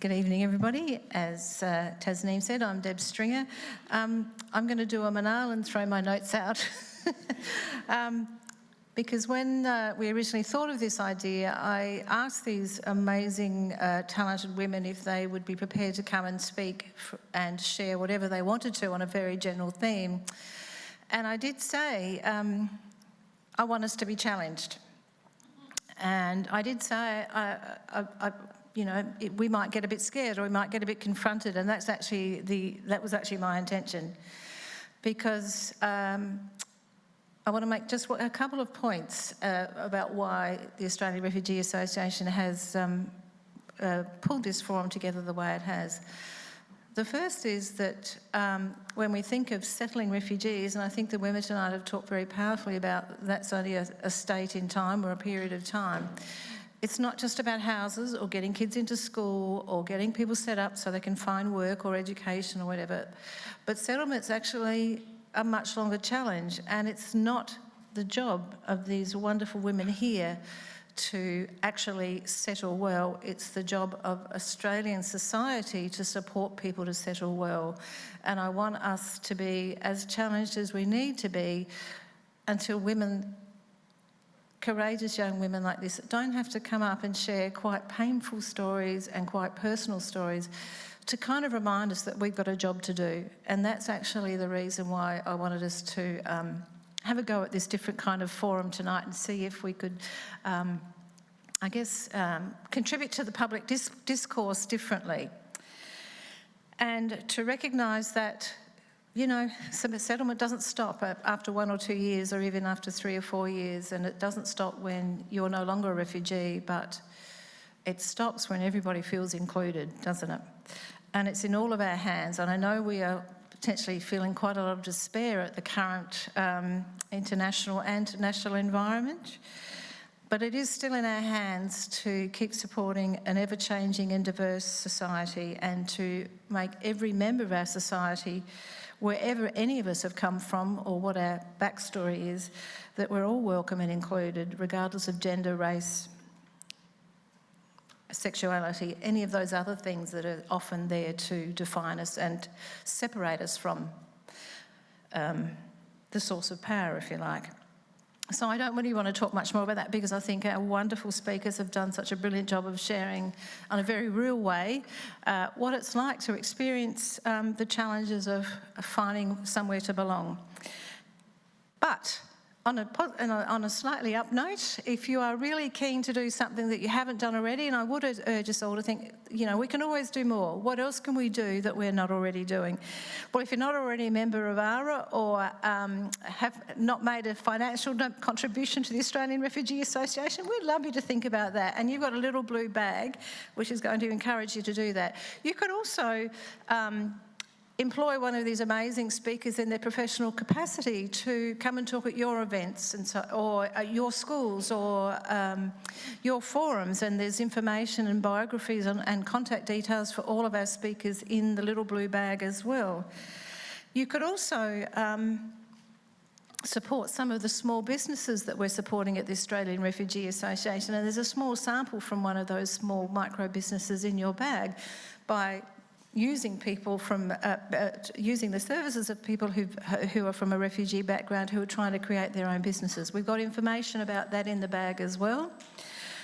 Good evening, everybody. As Tasneem said, I'm Deb Stringer. I'm going to do a Manal and throw my notes out. Because when we originally thought of this idea, I asked these amazing, talented women if they would be prepared to come and speak and share whatever they wanted to on a very general theme. And I did say, I want us to be challenged. And I did say, we might get a bit scared or we might get a bit confronted, and that was actually my intention. Because I want to make just a couple of points about why the Australian Refugee Association has pulled this forum together the way it has. The first is that when we think of settling refugees, and I think the women tonight have talked very powerfully about that's only a state in time or a period of time. It's not just about houses or getting kids into school or getting people set up so they can find work or education or whatever, but settlement's actually a much longer challenge, and it's not the job of these wonderful women here to actually settle well. It's the job of Australian society to support people to settle well. And I want us to be as challenged as we need to be until women courageous young women like this that don't have to come up and share quite painful stories and quite personal stories to kind of remind us that we've got a job to do. And that's actually the reason why I wanted us to have a go at this different kind of forum tonight and see if we could, contribute to the public discourse differently. And to recognise that, you know, settlement doesn't stop after 1 or 2 years or even after 3 or 4 years, and it doesn't stop when you're no longer a refugee, but it stops when everybody feels included, doesn't it? And it's in all of our hands. And I know we are potentially feeling quite a lot of despair at the current international and national environment, but it is still in our hands to keep supporting an ever-changing and diverse society and to make every member of our society, wherever any of us have come from or what our backstory is, that we're all welcome and included, regardless of gender, race, sexuality, any of those other things that are often there to define us and separate us from the source of power, if you like. So I don't really want to talk much more about that because I think our wonderful speakers have done such a brilliant job of sharing in a very real way what it's like to experience the challenges of finding somewhere to belong. But on a slightly up note, if you are really keen to do something that you haven't done already, and I would urge us all to think, you know, we can always do more. What else can we do that we're not already doing? Well, if you're not already a member of ARA or have not made a financial contribution to the Australian Refugee Association, we'd love you to think about that. And you've got a little blue bag, which is going to encourage you to do that. You could also employ one of these amazing speakers in their professional capacity to come and talk at your events and or at your schools or your forums, and there's information and biographies and contact details for all of our speakers in the little blue bag as well. You could also support some of the small businesses that we're supporting at the Australian Refugee Association, and there's a small sample from one of those small micro businesses in your bag by using people from using the services of people who are from a refugee background who are trying to create their own businesses. We've got information about that in the bag as well.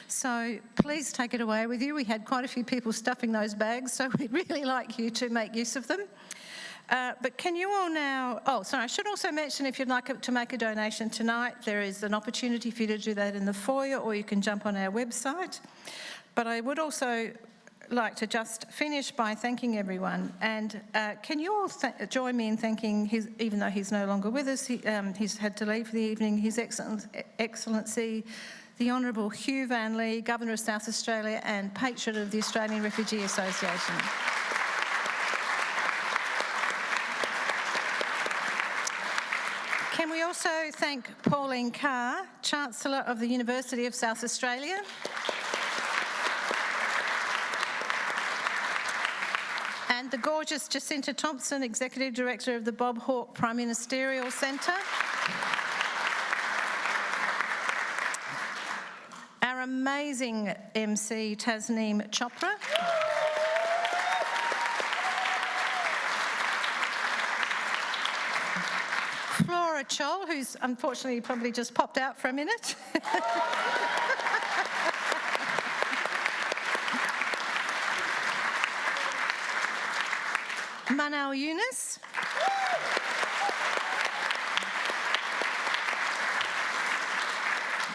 So please take it away with you. We had quite a few people stuffing those bags, so we'd really like you to make use of them. But can you all now... Oh, sorry, I should also mention if you'd like to make a donation tonight, there is an opportunity for you to do that in the foyer, or you can jump on our website. But I would also like to just finish by thanking everyone, and can you all join me in thanking even though he's no longer with us, he's had to leave for the evening, His Excellency the Honourable Hugh Van Lee, Governor of South Australia and Patron of the Australian Refugee Association. Can we also thank Pauline Carr, Chancellor of the University of South Australia, and the gorgeous Jacinta Thompson, Executive Director of the Bob Hawke Prime Ministerial Centre. Our amazing MC, Tasneem Chopra. Flora Chol, who's unfortunately probably just popped out for a minute. Manal, Younus.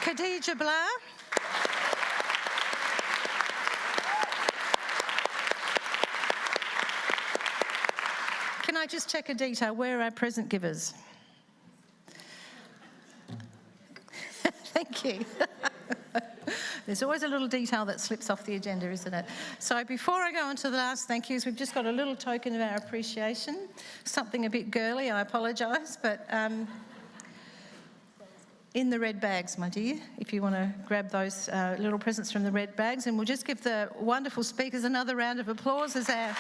Khadija Gbla. Can I just check a detail? Where are our present givers? Thank you. There's always a little detail that slips off the agenda, isn't it? So before I go on to the last thank yous, we've just got a little token of our appreciation. Something a bit girly, I apologise, but in the red bags, my dear, if you want to grab those little presents from the red bags, and we'll just give the wonderful speakers another round of applause as our...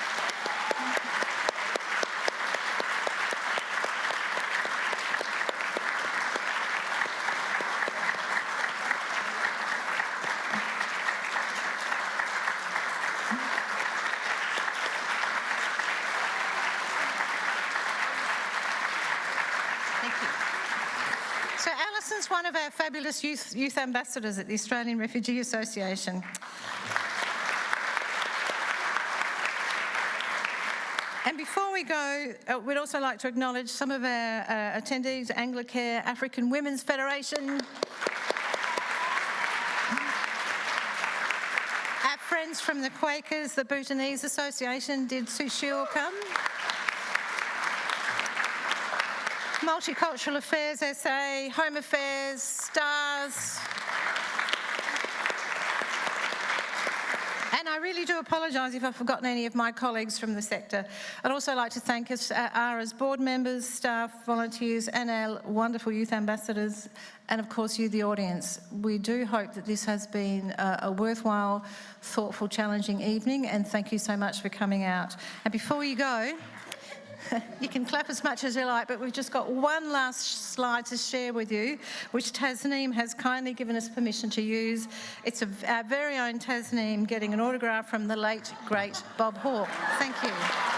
So Alison's one of our fabulous youth ambassadors at the Australian Refugee Association. And before we go, we'd also like to acknowledge some of our attendees, Anglicare, African Women's Federation, our friends from the Quakers, the Bhutanese Association, did Sushil come? Multicultural Affairs SA, Home Affairs, STARS. And I really do apologise if I've forgotten any of my colleagues from the sector. I'd also like to thank us, ARA's board members, staff, volunteers, and our wonderful youth ambassadors, and of course you, the audience. We do hope that this has been a worthwhile, thoughtful, challenging evening, and thank you so much for coming out. And before you go, you can clap as much as you like, but we've just got one last slide to share with you, which Tasneem has kindly given us permission to use. It's our very own Tasneem getting an autograph from the late, great Bob Hawke. Thank you.